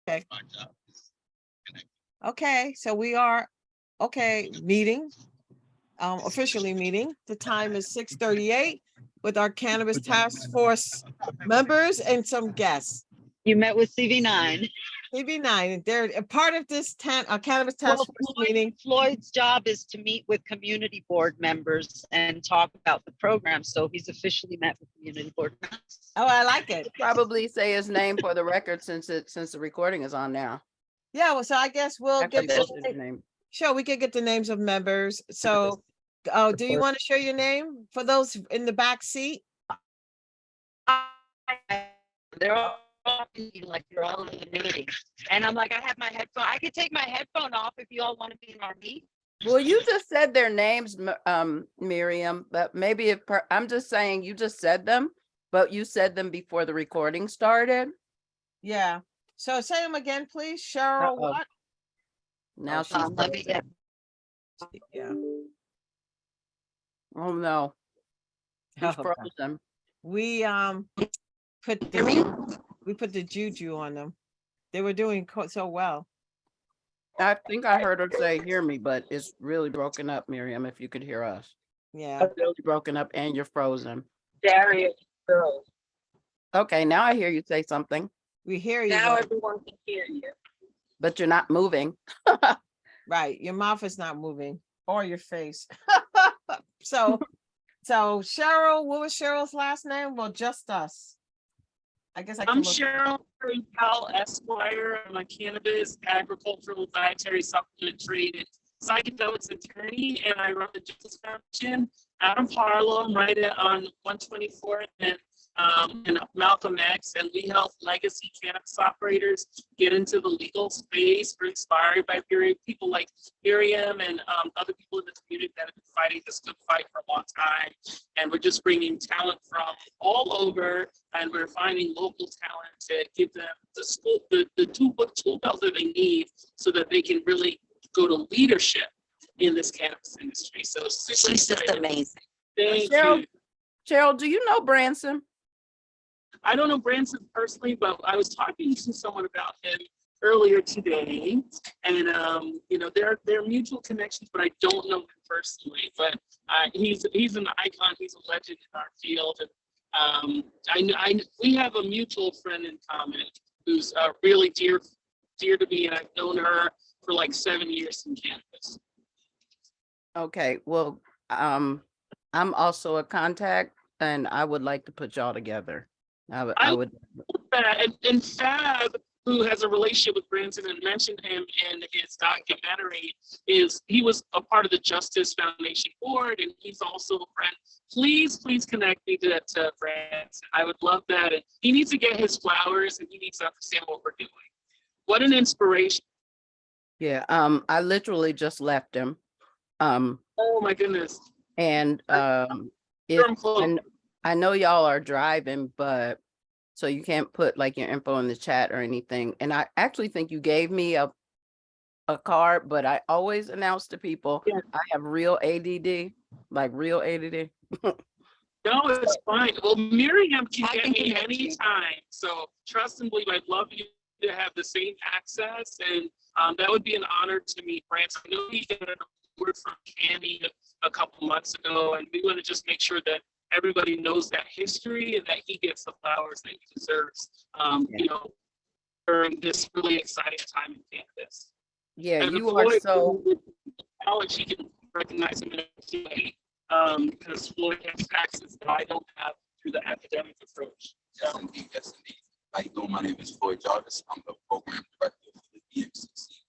Okay. Okay, so we are, meeting, officially meeting. The time is 6:38 with our Cannabis Task Force members and some guests. You met with CV9. CB9, they're a part of this Cannabis Task Force meeting. Floyd's job is to meet with community board members and talk about the program. So he's officially met with community board members. Oh, I like it. Probably say his name for the record since the recording is on now. Yeah, well, so I guess we'll After get posted his name. Sure, we could get the names of members. So, do you want to share your name for those in the back seat? They're all like you're all in the meeting. And I'm like, I have my headphone. I could take my headphone off if you all want to be in our meeting. Well, you just said their names, Miriam, but maybe if I'm just saying you just said them, but you said them before the recording started. Yeah. So say them again, please. Cheryl, Uh-oh. what? Now she's Let me get Yeah. oh no. She's Oh, God. frozen. We put the juju on them. They were doing so well. I think I heard her say hear me, but it's really broken up, Miriam, if you could hear us. Yeah. It's really broken up and you're frozen. Darius girls. Okay, now I hear you say something, We hear you. Now but- everyone can hear you. but you're not moving. Right. Your mouth is not moving or your face. So Cheryl, what was Cheryl's last name? Well, just us. I guess I'm Cheryl Powell Esquire. I'm a cannabis, agricultural, dietary supplement trade and psychedelics attorney, and I run the Justice Foundation out of Harlem, right on 124th and Malcolm X, and we help legacy cannabis operators get into the legal space. We're inspired by people like Miriam and other people in the community that have been fighting this good fight for a long time. And we're just bringing talent from all over, and we're finding local talent to give them the tool belt that they need so that they can really go to leadership in this cannabis industry. So super She's just excited. amazing. Thank Cheryl, you. Cheryl, do you know Branson? I don't know Branson personally, but I was talking to someone about him earlier today, and there are mutual connections, but I don't know him personally. But he's an icon. He's a legend in our field, and we have a mutual friend in common who's really dear to me, and I've known her for like 7 years in cannabis. Okay, well, I'm also a contact, and I would like to put y'all together. I would. And Fab, who has a relationship with Branson and mentioned him in his documentary, he was a part of the Justice Foundation board, and he's also a friend. Please connect me to Branson. I would love that. And he needs to get his flowers, and he needs to understand what we're doing. What an inspiration. Yeah, I literally just left him. Oh my goodness. And and I know y'all are driving, but so you can't put like your info in the chat or anything. And I actually think you gave me a card, but I always announce to people I have real ADD, like real ADD. No, it's fine. Well, Miriam can get me anytime. So trust and believe, I'd love you to have the same access, and that would be an honor to meet Branson. I know he got an award from Candy a couple months ago, and we want to just make sure that everybody knows that history and that he gets the flowers that he deserves, during this really exciting time in cannabis. Yeah, and you are so. College, he can recognize him in a way, because Floyd has access that I don't have through the academic approach. Yes, indeed. Yes, indeed. How you doing? My name is Floyd Jarvis. I'm the program director for the MCB9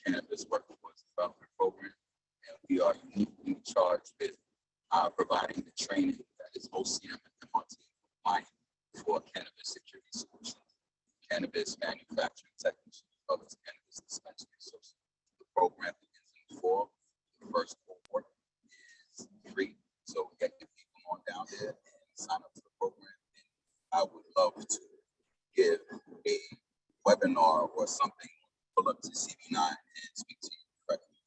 Cannabis Workforce Development Program, and we are uniquely charged with providing the training that is OCM and MRT compliant for cannabis security solutions, cannabis manufacturing technicians, as well as cannabis dispensary associates. The program begins in the fall. The first cohort is free, so get the people on down there and sign up for the program. And I would love to give a webinar or something, pull up to CB9 and speak to you directly.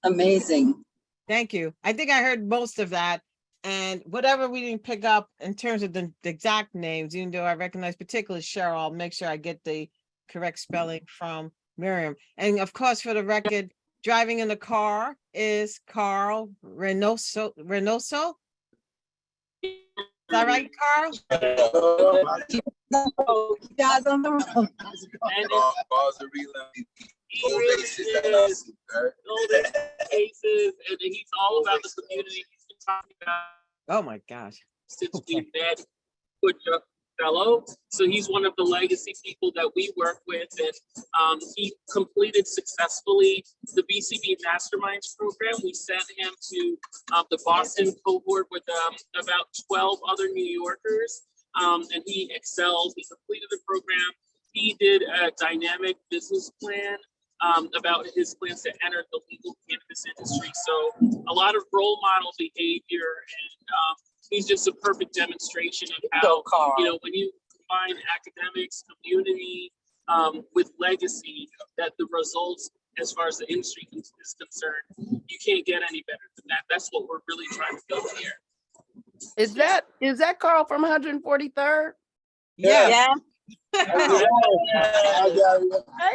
Amazing. Thank you. I think I heard most of that. And whatever we didn't pick up in terms of the exact names, even though I recognize particularly Cheryl, I'll make sure I get the correct spelling from Miriam. And of course, for the record, driving in the car is Carl Reynoso. Reynoso? Is that right, Carl? Guys on the road. And Bars are real he Gold really bases, that's awesome, right? all these cases, and he's all about the community. He's been talking about Oh my gosh. since we met with your fellow. So he's one of the legacy people that we work with, and he completed successfully the BCB Masterminds program. We sent him to the Boston cohort with about 12 other New Yorkers, and he excelled. He completed the program. He did a dynamic business plan about his plans to enter the legal cannabis industry. So a lot of role model behavior, and he's just a perfect demonstration of how, you know, when you combine academics, community with legacy, that the results as far as the industry is concerned, you can't get any better than that. That's what we're really trying to build here. Is that Carl from 143rd? Yeah. Hey,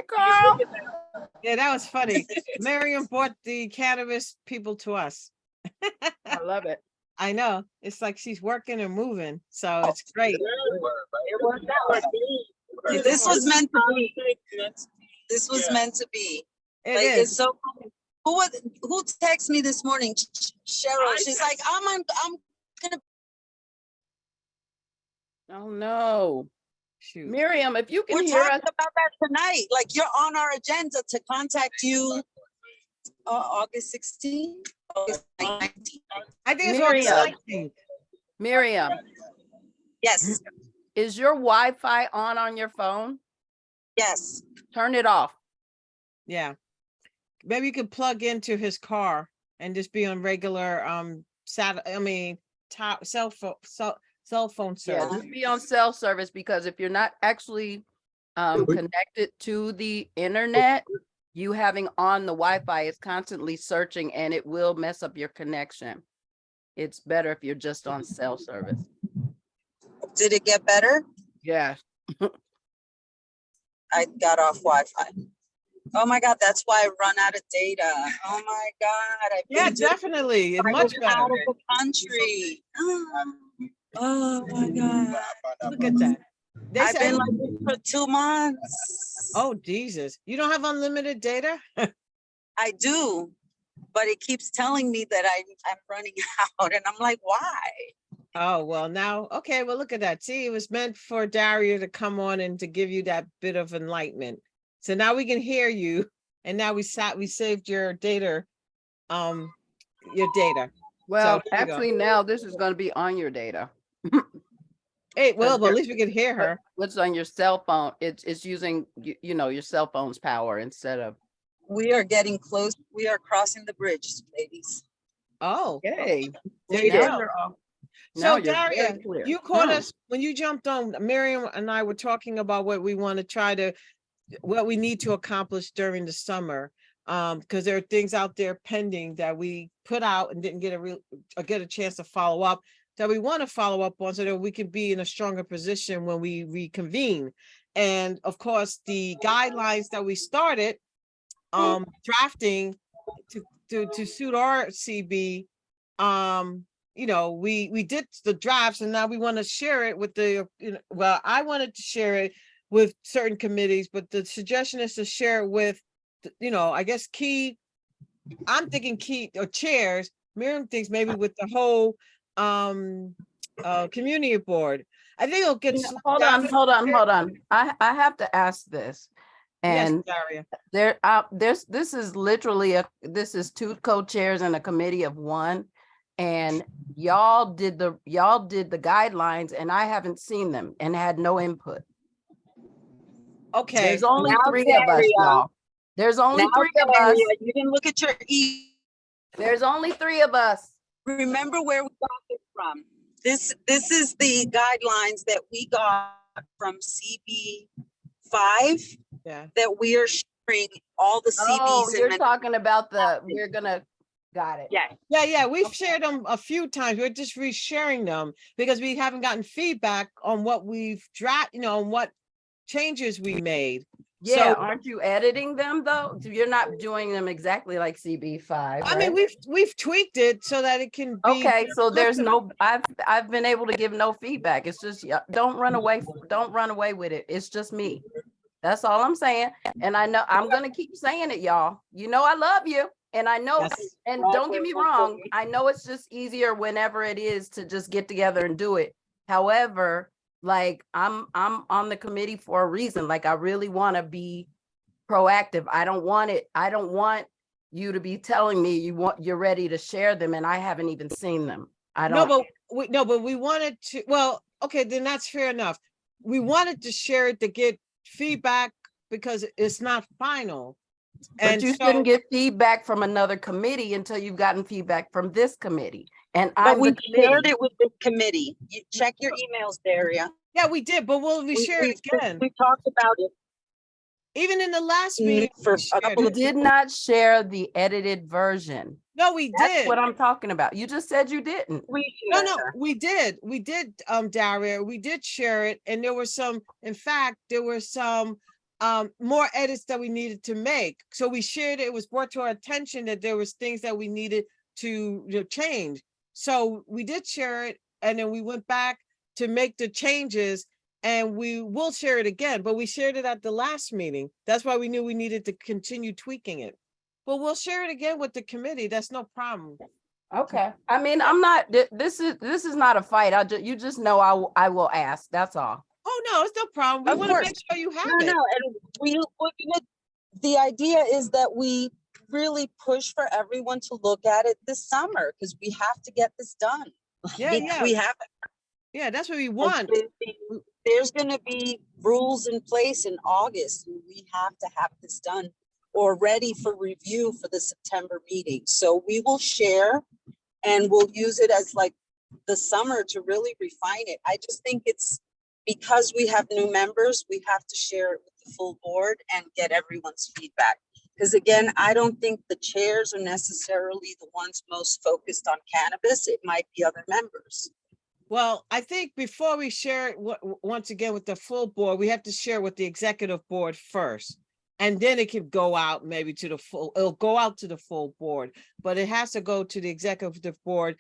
Carl. Yeah, that was funny. Miriam brought the cannabis people to us. I love it. I know. It's like she's working and moving. So it's great. It worked out. This was meant to be. This was meant to be. It Like, is. it's so funny. Who texted me this morning? Cheryl. She's like, I'm gonna. Oh no. Shoot. Miriam, if you can We're hear talking us, about that tonight. Like, you're on our agenda to contact you. August 16th, August 19th. I think it's August Miriam. 19th. Miriam, Yes, is your Wi-Fi on your phone? yes. Turn it off. Yeah. Maybe you could plug into his car and just be on regular cell phone Yeah, service. just be on cell service, because if you're not actually connected to the internet, you having on the Wi-Fi is constantly searching and it will mess up your connection. It's better if you're just on cell service. Did it get better? Yeah. I got off Wi-Fi. Oh my God, that's why I run out of data. Oh my God. I've Yeah, been definitely. It's I much was better. out of the country. Oh my God. Look at that. They I've say, been like this for 2 months. oh, Jesus. You don't have unlimited data? I do, but it keeps telling me that I'm running out, and I'm like, why? Oh, well, now, okay, well, look at that. See, it was meant for Daria to come on and to give you that bit of enlightenment. So now we can hear you. And now we saved your data. Well, there you go. actually now this is going to be on your data. Hey, well, but at least we can hear But her. what's on your cell phone? It's using, you know, your cell phone's power instead of. We are getting close. We are crossing the bridge, ladies. Oh, Yay. there you Now go. you're off. So Now you're very Daria, clear. you caught us when you jumped on. Miriam and I were talking about what we want to what we need to accomplish during the summer. Because there are things out there pending that we put out and didn't get a chance to follow up, that we want to follow up on so that we can be in a stronger position when we reconvene. And of course, the guidelines that we started drafting to suit our CB, you know, we did the drafts, and now we want to share it with well, I wanted to share it with certain committees, but the suggestion is to share it with, you know, I guess I'm thinking key or chairs. Miriam thinks maybe with the whole community board. I think it'll get. Hold on. I have to ask this. And yes, Daria. This is literally this is 2 co-chairs and a committee of 1. And y'all did the guidelines, and I haven't seen them and had no input. Okay. There's only Now, 3 of us, y'all. There's only Now, 3 of us. you didn't look at your There's only 3 of us. Remember where we got this from. This is the guidelines that we got from CB5 Yeah. that we are sharing all the CBs. Oh, you're talking about we're gonna Got it. Yes. Yeah, we've shared them a few times. We're just resharing them because we haven't gotten feedback on what we've on what changes we made. Yeah, So, aren't you editing them though? You're not doing them exactly like CB5, I mean, right? we've tweaked it so that it can be. Okay, so there's no, I've been able to give no feedback. It's just, yeah, don't run away with it. It's just me. That's all I'm saying. And I know I'm gonna keep saying it, y'all. You know I love you. And I know, Yes. and don't get me wrong, I know it's just easier whenever it is to just get together and do it. However, like I'm on the committee for a reason. Like I really want to be proactive. I don't want you to be telling me you're ready to share them and I haven't even seen them. No, but we wanted to, well, okay, then that's fair enough. We wanted to share it to get feedback because it's not final. But And you so, shouldn't get feedback from another committee until you've gotten feedback from this committee. And But I'm we the shared committee. it with the committee. You check your emails, Daria. yeah, we did, but will we share it again? We talked about it Even in the last meeting. for we a shared couple You it. did not share the edited version. No, we That's did. what I'm talking about. You just said you didn't. No, we did, Daria, we did share it, and there were some, in fact, there were some more edits that we needed to make. So we shared it, it was brought to our attention that there was things that we needed to change. So we did share it, and then we went back to make the changes, and we will share it again, but we shared it at the last meeting. That's why we knew we needed to continue tweaking it. But we'll share it again with the committee, that's no problem. Okay. I mean, I'm not, this is not a fight. You just know I will ask. That's all. Oh, no, it's no problem. We Of want to course. make sure you have No, it. and the idea is that we really push for everyone to look at it this summer because we have to get this done. Yeah, yeah. We have Yeah, that's what we want. there's going to be rules in place in August, and we have to have this done or ready for review for the September meeting. So we will share and we'll use it as like the summer to really refine it. I just think it's because we have new members, we have to share it with the full board and get everyone's feedback. Because again, I don't think the chairs are necessarily the ones most focused on cannabis. It might be other members. Well, I think before we share it once again with the full board, we have to share with the executive board first. And then it could go out maybe to the full, it'll go out to the full board, but it has to go to the executive board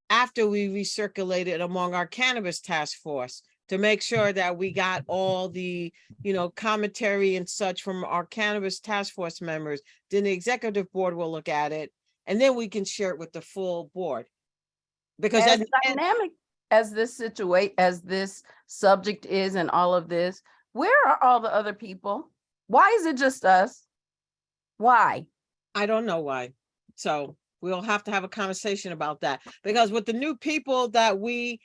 after we recirculate it among our cannabis task force to make sure that we got all the, commentary and such from our cannabis task force members. Then the executive board will look at it and then we can share it with the full board. Because as dynamic as this subject is and all of this, where are all the other people? Why is it just us? Why? I don't know why. So we'll have to have a conversation about that because with the new people that we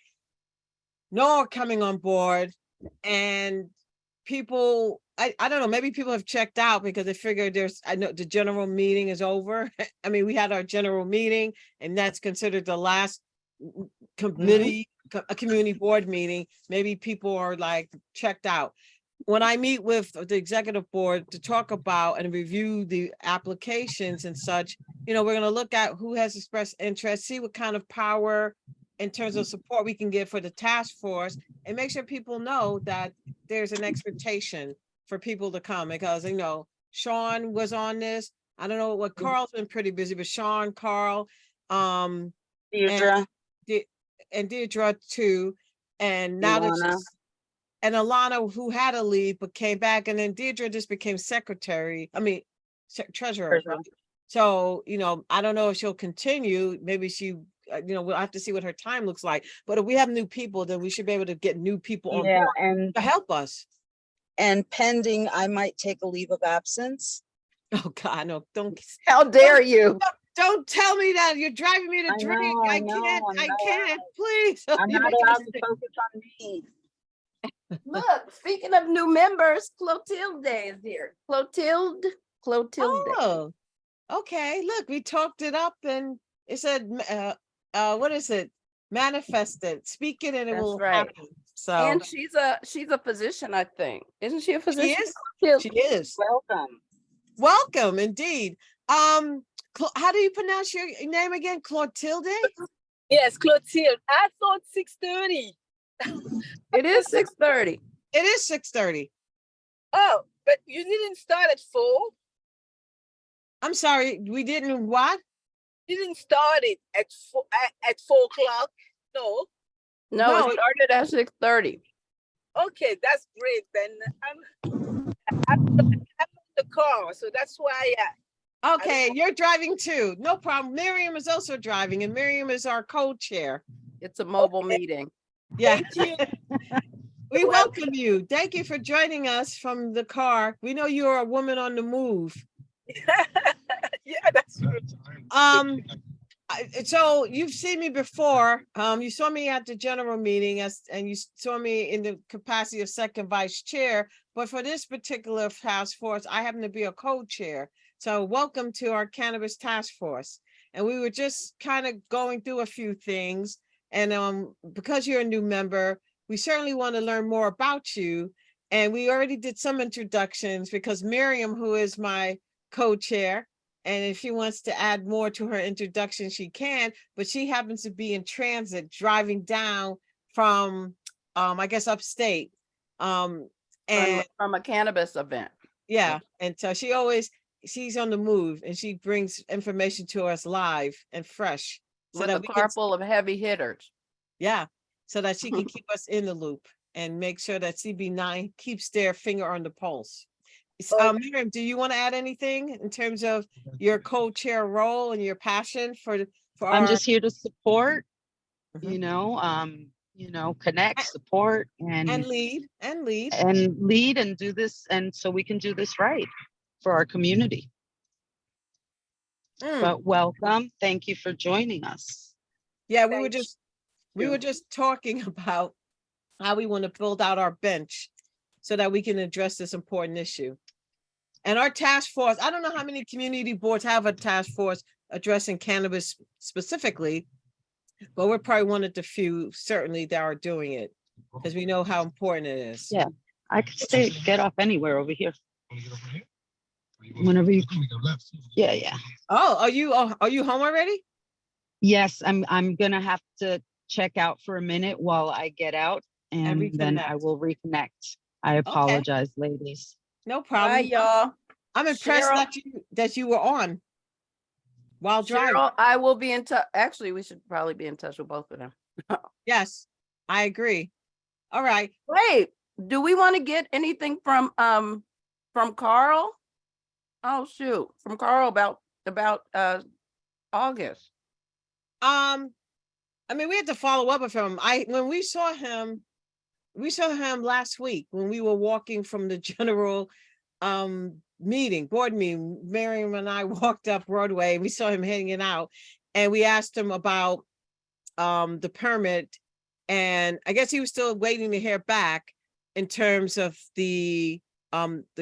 know are coming on board and people, I don't know, maybe people have checked out because they figured I know the general meeting is over. I mean, we had our general meeting and that's considered the last committee, a community board meeting. Maybe people are like checked out. When I meet with the executive board to talk about and review the applications and such, we're going to look at who has expressed interest, see what kind of power in terms of support we can give for the task force and make sure people know that there's an expectation for people to come because, Sean was on this. I don't know what Carl's been pretty busy, but Sean, Carl, Deirdre. and Deirdre too. And now and Alana, who had to leave, but came back. And then Deirdre just became treasurer. Right? So, I don't know if she'll continue. Maybe she, we'll have to see what her time looks like. But if we have new people, then we should be able to get new people on board and to help us. And pending, I might take a leave of absence. Oh, God, no, don't. How dare you? Don't tell me that. You're driving me to drink. I can't, please. I'm not allowed to focus on me. Look, speaking of new members, Clotilde is here. Clotilde. Oh, okay. Look, we talked it up and it said, what is it? Manifest it, speak it, and it will happen. So, and she's a physician, I think. Isn't she a physician? She is. Welcome. Welcome, indeed. How do you pronounce your name again? Clotilde? Yes, Clotilde. I thought 6:30. It is 6:30. It is 6:30. Oh, but you didn't start at 4? I'm sorry, we didn't what? You didn't start it at 4 o'clock? No. No, No, it started at 6:30. Okay, that's great. Then I'm in the car, so that's why. Okay, you're driving too. No problem. Miriam is also driving, and Miriam is our co-chair. It's a mobile Okay. meeting. Yeah. Thank you. We Well- welcome you. Thank you for joining us from the car. We know you're a woman on the move. Yeah, that's true. So you've seen me before. You saw me at the general meeting and you saw me in the capacity of second vice chair. But for this particular task force, I happen to be a co-chair. So welcome to our cannabis task force. And we were just kind of going through a few things. And because you're a new member, we certainly want to learn more about you. And we already did some introductions because Miriam, who is my co-chair, and if she wants to add more to her introduction, she can, but she happens to be in transit driving down from, I guess, upstate. And From a cannabis event. yeah, and so she's on the move and she brings information to us live and fresh. So With that a we car can, full of heavy hitters. yeah, so that she can keep us in the loop and make sure that CB9 keeps their finger on the pulse. Miriam, do you want to add anything in terms of your co-chair role and your passion for I'm our? just here to support, Mhm. connect, support And and lead lead and do this. And so we can do this right for our community. Mm, But welcome. Thank you for joining us. yeah, Thank we were just talking about how we want to build out our bench so that we can address this important issue. And our task force, I don't know how many community boards have a task force addressing cannabis specifically, but we're probably one of the few certainly that are doing it because we know how important it is. Yeah. I could get off anywhere over here. Whenever you. Yeah. Oh, are you home already? Yes, I'm gonna have to check out for a minute while I get out and then I reconnect. will reconnect. I apologize, ladies. No Bye, problem. y'all. I'm impressed Cheryl- that you were on while driving. Cheryl, I will be in touch. Actually, we should probably be in touch with both of them. Yes, I agree. All right. Wait, do we want to get anything from Carl? Oh, shoot, from Carl about August. I mean, we had to follow up with him. When we saw him last week when we were walking from the general board meeting. Miriam and I walked up Broadway and we saw him hanging out and we asked him about the permit, and I guess he was still waiting to hear back in terms of the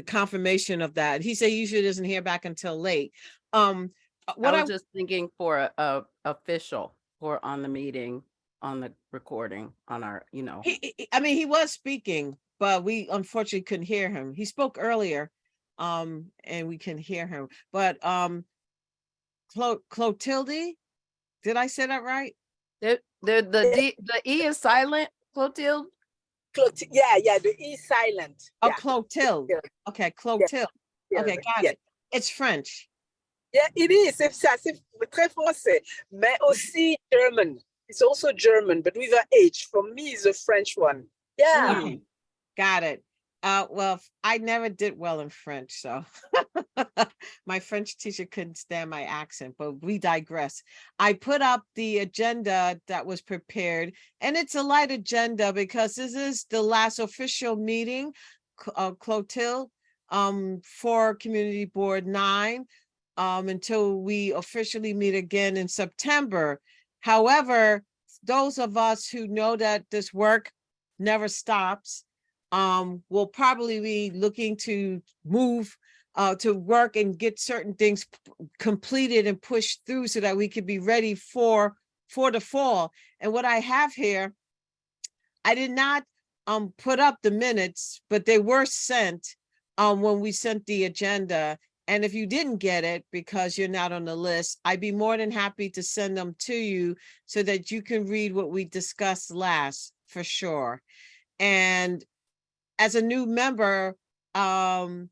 confirmation of that. He said he usually doesn't hear back until late. What I was just thinking for a official or on the meeting, on the recording, on our, I mean, he was speaking, but we unfortunately couldn't hear him. He spoke earlier, and we can hear him. But Clotilde, did I say that right? the E is silent, Clotilde. Yeah, the E silent. Oh, Yeah. Clotilde. Yeah. Okay, Clotilde. Yeah, Okay, got yeah. it. It's French. Yeah, it is. C'est ça, c'est très français, mais aussi German. It's also German, but with a H. For me, it's a French one. Yeah. Mm, got it. Well, I never did well in French, so my French teacher couldn't stand my accent, but we digress. I put up the agenda that was prepared, and it's a light agenda because this is the last official meeting, Clotilde, for Community Board 9, until we officially meet again in September. However, those of us who know that this work never stops, we'll probably be looking to move to work and get certain things completed and pushed through so that we could be ready for the fall. And what I have here, I did not put up the minutes, but they were sent when we sent the agenda. And if you didn't get it because you're not on the list, I'd be more than happy to send them to you so that you can read what we discussed last, for sure. And as a new member, I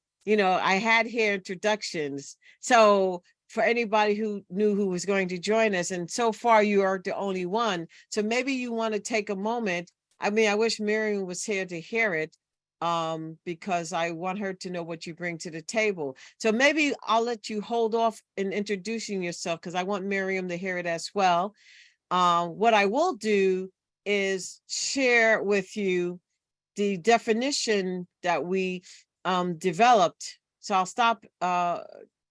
had here introductions. So for anybody who knew who was going to join us, and so far you are the only one. So maybe you want to take a moment. I mean, I wish Miriam was here to hear it, because I want her to know what you bring to the table. So maybe I'll let you hold off in introducing yourself because I want Miriam to hear it as well. What I will do is share with you the definition that we developed. So I'll stop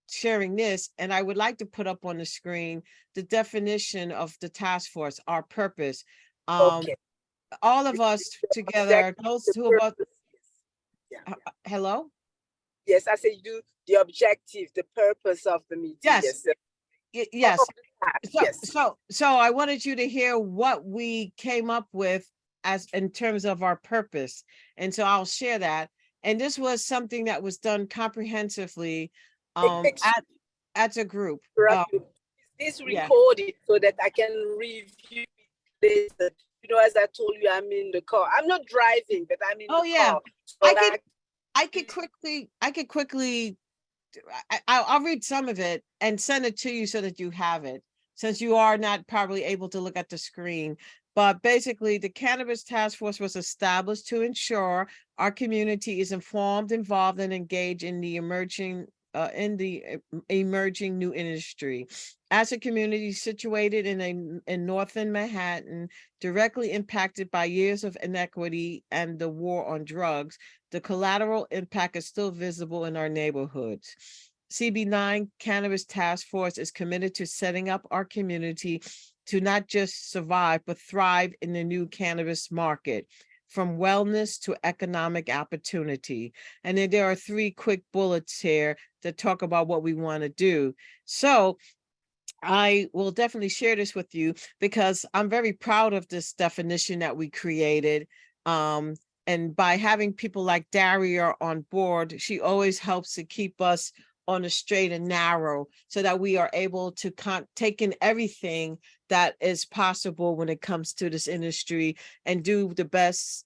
sharing this, and I would like to put up on the screen the definition of the task force, our purpose. Okay. All of us together, those The two of us. purpose is- Yeah. Hello? Yes, I say you do the objective, the purpose of the meeting. Yes. Yes. Of the task, yes. So I wanted you to hear what we came up with as in terms of our purpose. And so I'll share that. And this was something that was done comprehensively at a group. Interrupt you. Is this yeah. recorded so that I can review it later? You know, as I told you, I'm in the car. I'm not driving, but I'm in Oh, the yeah. car. So I could quickly, I'll read some of it and send it to you so that you have it, since you are not probably able to look at the screen. But basically, the Cannabis Task Force was established to ensure our community is informed, involved, and engaged in the emerging new industry. As a community situated in northern Manhattan, directly impacted by years of inequity and the war on drugs, the collateral impact is still visible in our neighborhoods. CB9 Cannabis Task Force is committed to setting up our community to not just survive, but thrive in the new cannabis market, from wellness to economic opportunity. And then there are 3 quick bullets here that talk about what we want to do. So I will definitely share this with you because I'm very proud of this definition that we created. And by having people like Daria on board, she always helps to keep us on the straight and narrow so that we are able to take in everything that is possible when it comes to this industry and do the best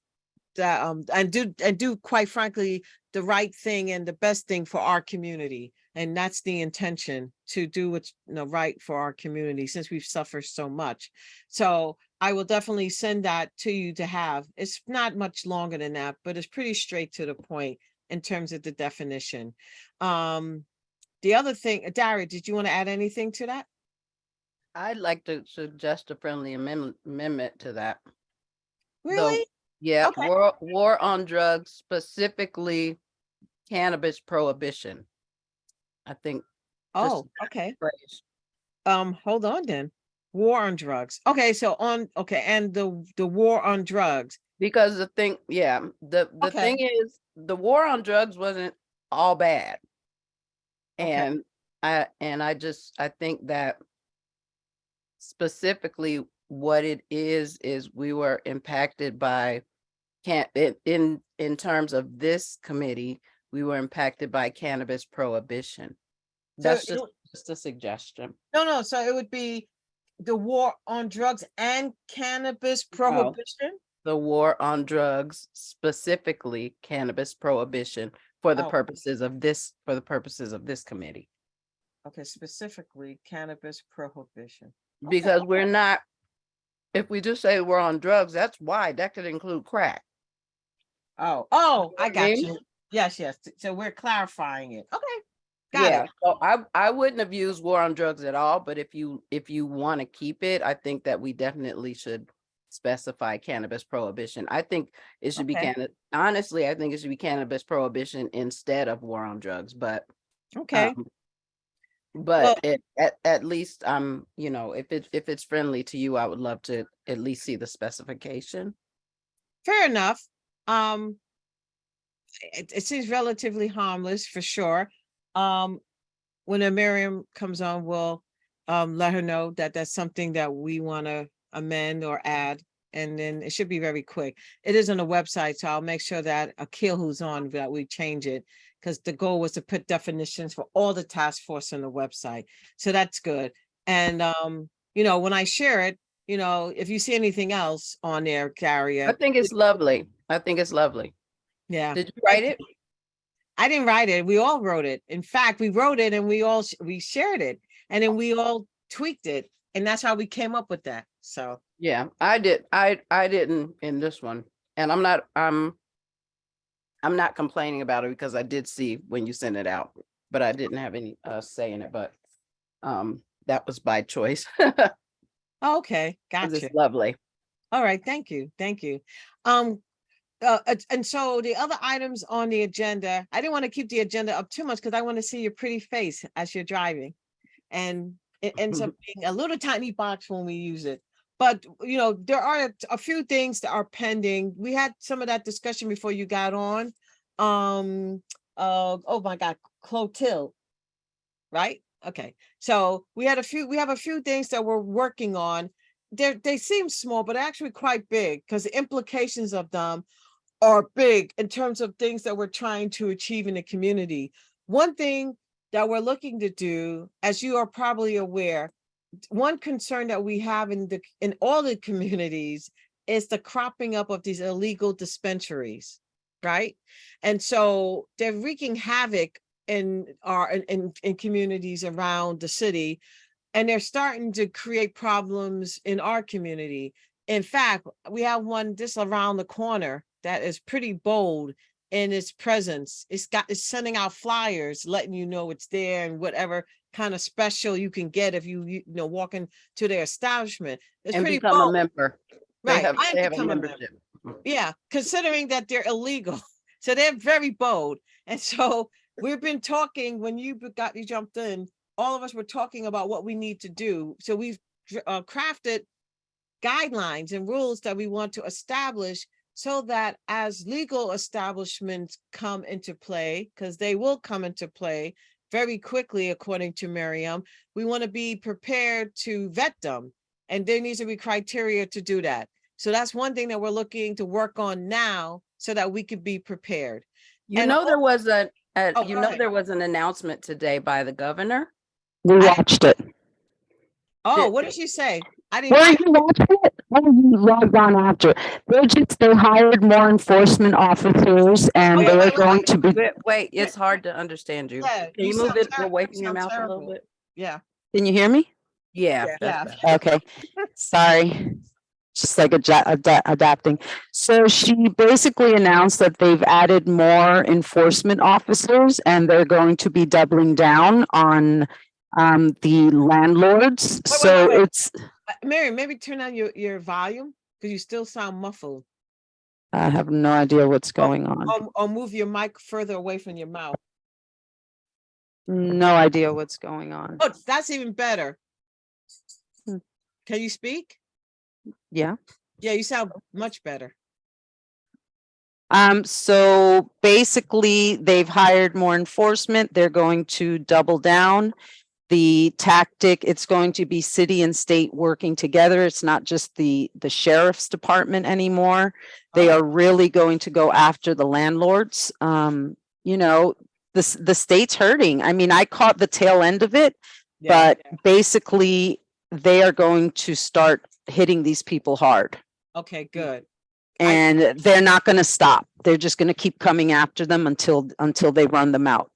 that and do quite frankly the right thing and the best thing for our community. And that's the intention, to do what's right for our community, since we've suffered so much. So I will definitely send that to you to have. It's not much longer than that, but it's pretty straight to the point in terms of the definition. The other thing, Daria, did you want to add anything to that? I'd like to suggest a friendly amendment to that. Really? Yeah, Okay. war on drugs, specifically cannabis prohibition. I think. Oh, okay. Phrase. Hold on then. War on drugs. Okay, so and the war on drugs. Because the thing thing is, the war on drugs wasn't all bad. Okay. And I think that specifically what it is we were impacted by in terms of this committee, we were impacted by cannabis prohibition. That's just a suggestion. No, so it would be the war on drugs and cannabis prohibition. The war on drugs, specifically cannabis prohibition, for the purposes of this committee. Okay, specifically cannabis prohibition. Because we're not, if we just say we're on drugs, that's wide. That could include crack. Oh, I got you. Yes. So we're clarifying it. Okay. Got it. So I wouldn't have used war on drugs at all, but if you want to keep it, I think that we definitely should specify cannabis prohibition. I think it should be honestly, I think it should be cannabis prohibition instead of war on drugs, but okay. At least if it's friendly to you, I would love to at least see the specification. Fair enough. It seems relatively harmless for sure. When Miriam comes on, we'll let her know that that's something that we want to amend or add and then it should be very quick. It is on the website, so I'll make sure that Akil, who's on, that we change it, because the goal was to put definitions for all the task force on the website. So that's good. And you know, when I share it, you know, if you see anything else on there, Gary, I think it's lovely. I think it's lovely. yeah. Did you write it? I didn't write it. We all wrote it. In fact, we wrote it and we shared it, and then we all tweaked it, and that's how we came up with that. So Yeah, I did. I didn't in this one. And I'm not complaining about it because I did see when you sent it out, but I didn't have any say in it, but that was by choice. 'Cause okay, gotcha. it's lovely. All right, thank you, thank you. And so the other items on the agenda, I didn't want to keep the agenda up too much because I want to see your pretty face as you're driving, and it ends up being a little tiny box when we use it. But you know, there are a few things that are pending. We had some of that discussion before you got on. Oh my God, Clotilde, right? Okay, so we have a few things that we're working on. They seem small, but actually quite big, because the implications of them are big in terms of things that we're trying to achieve in the community. One thing that we're looking to do, as you are probably aware, one concern that we have in all the communities is the cropping up of these illegal dispensaries, right? And so they're wreaking havoc in communities around the city, and they're starting to create problems in our community. In fact, we have one just around the corner that is pretty bold in its presence. It's sending out flyers, letting you know it's there and whatever kind of special you can get if you know, walk into their establishment. It's And pretty become a bold. member. Right. They have a become a member. membership. Yeah, considering that they're illegal. So they're very bold. And so we've been talking, when you jumped in, all of us were talking about what we need to do. So we've crafted guidelines and rules that we want to establish, so that as legal establishments come into play, because they will come into play very quickly, according to Miriam, we want to be prepared to vet them. And there needs to be criteria to do that. So that's one thing that we're looking to work on now, so that we could be prepared. You And know, there was go ahead. there was an announcement today by the governor. We watched it. Oh, Did- what did she say? I didn't. Where you watched it? Oh, you logged on after. They hired more enforcement officers, and Wait, they are wait, wait, going wait. to be. Wait, it's hard to understand you. Yeah, Can you move sound it terrible. away You from your sound mouth a little terrible. bit? Yeah. Can you hear me? Yeah, Yeah. that's Yeah. better. Okay, sorry. Just like adapting. So she basically announced that they've added more enforcement officers, and they're going to be doubling down on the landlords. So wait. it's, Mary, maybe turn on your volume, because you still sound muffled. I have no idea what's going on. Or move your mic further away from your mouth. No idea what's going on. Oh, that's even better. Hmm. Can you speak? Yeah. Yeah, you sound much better. So basically they've hired more enforcement. They're going to double down. The tactic, it's going to be city and state working together. It's not just the sheriff's department anymore. They Oh. are really going to go after the landlords. You know, the state's hurting. I mean, I caught the tail end of it, Yeah. but basically they are going to start hitting these people hard. Okay, good. And they're not going to stop. They're just going to keep coming after them until they run them out.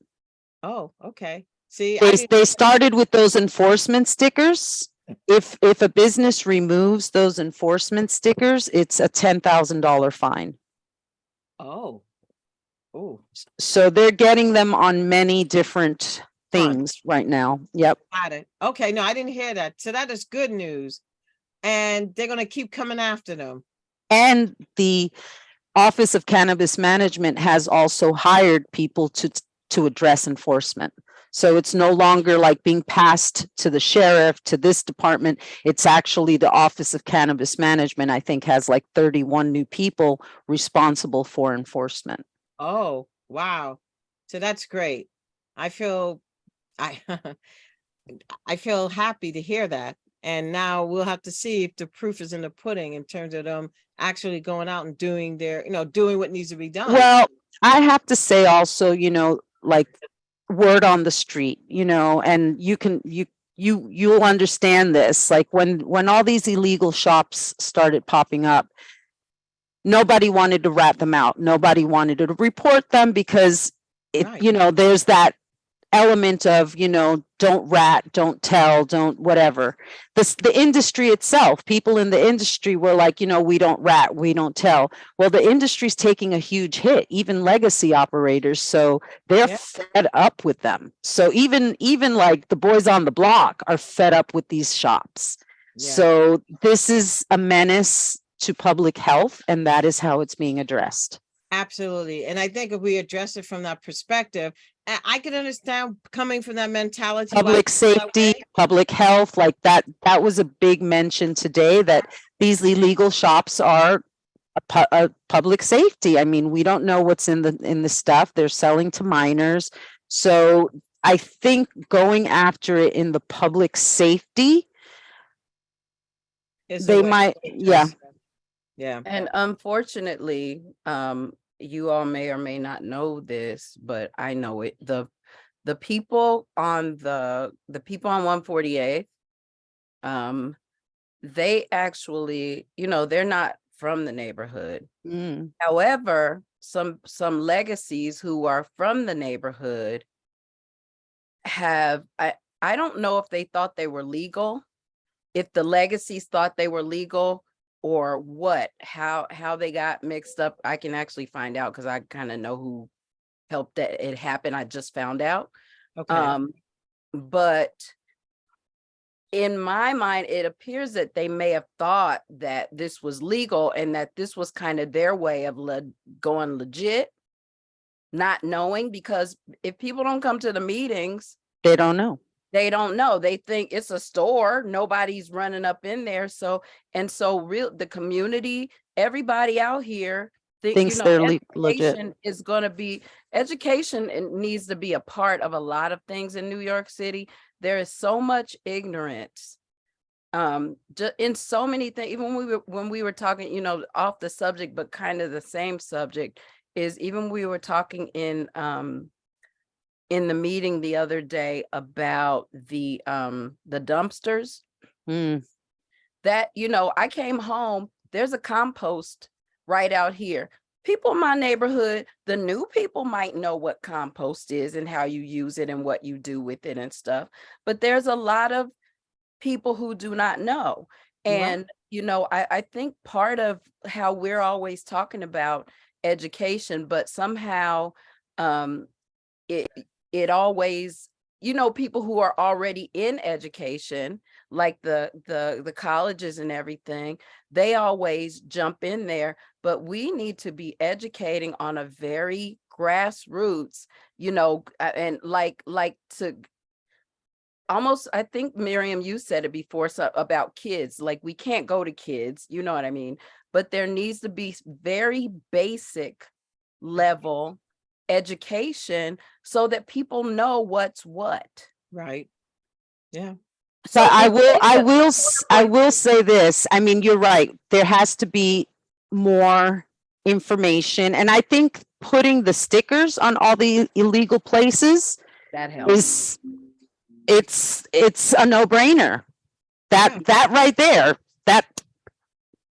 Oh, okay. See, They started with those enforcement stickers. If a business removes those enforcement stickers, it's a $10,000 fine. Oh. Oh, So they're getting them on many different things right now. Yep. got it. Okay, no, I didn't hear that. So that is good news. And they're gonna keep coming after them. And the Office of Cannabis Management has also hired people to address enforcement. So it's no longer like being passed to the sheriff, to this department. It's actually the Office of Cannabis Management, I think, has like 31 new people responsible for enforcement. Oh, wow. So that's great. I feel I feel happy to hear that. And now we'll have to see if the proof is in the pudding in terms of them actually going out and doing their, doing what needs to be done. Well, I have to say also, like word on the street, and you'll understand this. Like when all these illegal shops started popping up, nobody wanted to rat them out. Nobody wanted to report them because Right. there's that element of, don't rat, don't tell, don't whatever. The industry itself, people in the industry were like, we don't rat, we don't tell. Well, the industry's taking a huge hit, even legacy operators. So they're Yeah. fed up with them. So even like the boys on the block are fed up with these shops. Yeah. So this is a menace to public health, and that is how it's being addressed. Absolutely. And I think if we address it from that perspective, I can understand coming from that mentality. why Public it's that safety, way. public health, like that was a big mention today, that these illegal shops are a public safety. I mean, we don't know what's in the stuff they're selling to minors. So I think going after it in the public safety, Is the they way might, to yeah. address it. Yeah. And unfortunately, you all may or may not know this, but I know it. The people on the people on 148, they actually, they're not from the neighborhood. Mm. However, some legacies who are from the neighborhood have, I don't know if they thought they were legal, if the legacies thought they were legal, or what, how they got mixed up. I can actually find out because I kind of know who helped that it happen. I just found out. Okay. But in my mind, it appears that they may have thought that this was legal and that this was kind of their way of going legit, not knowing, because if people don't come to the meetings, They don't know. they don't know. They think it's a store. Nobody's running up in there. So the community, everybody out here Thinks they're legit. education is going to be, education needs to be a part of a lot of things in New York City. There is so much ignorance in so many things. Even when we were talking, off the subject, but kind of the same subject, is even we were talking in the meeting the other day about the dumpsters. Mm. That, I came home, there's a compost right out here. People in my neighborhood, the new people might know what compost is and how you use it and what you do with it and stuff. But there's a lot of people who do not know. And, I think part of how we're always talking about education, but somehow it always, people who are already in education, like the colleges and everything, they always jump in there. But we need to be educating on a very grassroots, and like to almost, I think, Miriam, you said it before, about kids, like we can't go to kids, you know what I mean? But there needs to be very basic level education so that people know what's what. Right. Yeah. So I will say this. I mean, you're right. There has to be more information. And I think putting the stickers on all the illegal places, That helps. it's a no-brainer. That right there, that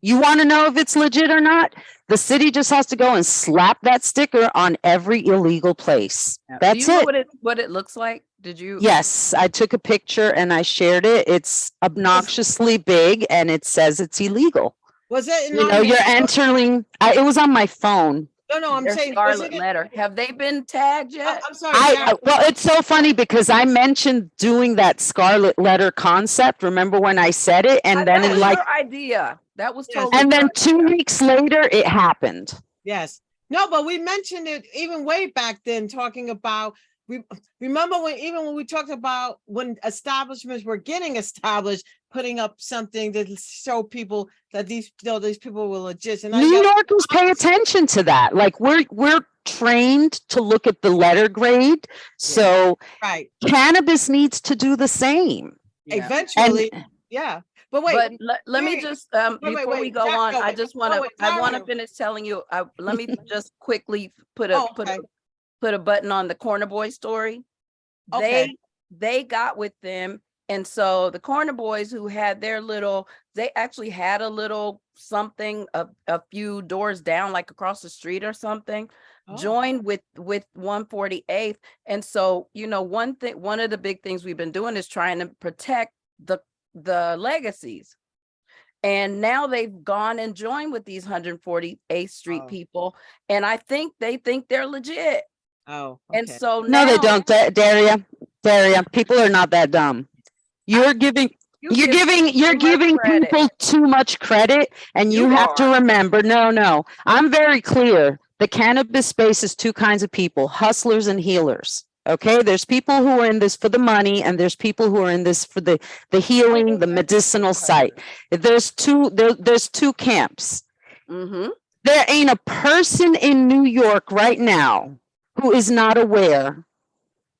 you want to know if it's legit or not, the city just has to go and slap that sticker on every illegal place. That's Do you it. know what it looks like? Did you? Yes, I took a picture and I shared it. It's obnoxiously big and it says it's illegal. Was it? You're entering, it was on my phone. No, I'm Their saying. scarlet letter. Have they been tagged yet? I'm sorry. Well, it's so funny because I mentioned doing that scarlet letter concept. Remember when I said it? And then that was like, your idea. That was Yes. totally and then your 2 idea. weeks later, it happened. Yes. No, but we mentioned it even way back then, talking about, remember when we talked about when establishments were getting established, putting up something to show people that these people were legit. And New Yorkers pay attention to that. Like we're trained to look at the letter grade. So right. cannabis needs to do the same. Yeah. Eventually, Yeah, but But wait, let me wait, just, wait, before we wait, go on, I wait, just oh, want to, wait, I want to Dario. finish telling you, let me just quickly Oh, okay, put a button on the Corner Boy story. okay. They got with them. And so the Corner Boys who had their little, they actually had a little something a few doors down, like across the street or something, Oh, joined with 148th. And so, you know, one of the big things we've been doing is trying to protect the legacies. And now they've gone and joined with these 148th Street Oh. people. And I think they think they're legit. oh, And okay. so No, they now don't, Daria. People are not that dumb. You're giving, you give you're too much giving credit. people too much credit, and you You have to are. remember, no, I'm very clear. The cannabis space is two kinds of people, hustlers and healers. Okay, there's people who are in this for the money, and there's people who are in this for the healing, the medicinal side. There's two camps. Mm-hmm. There ain't a person in New York right now who is not aware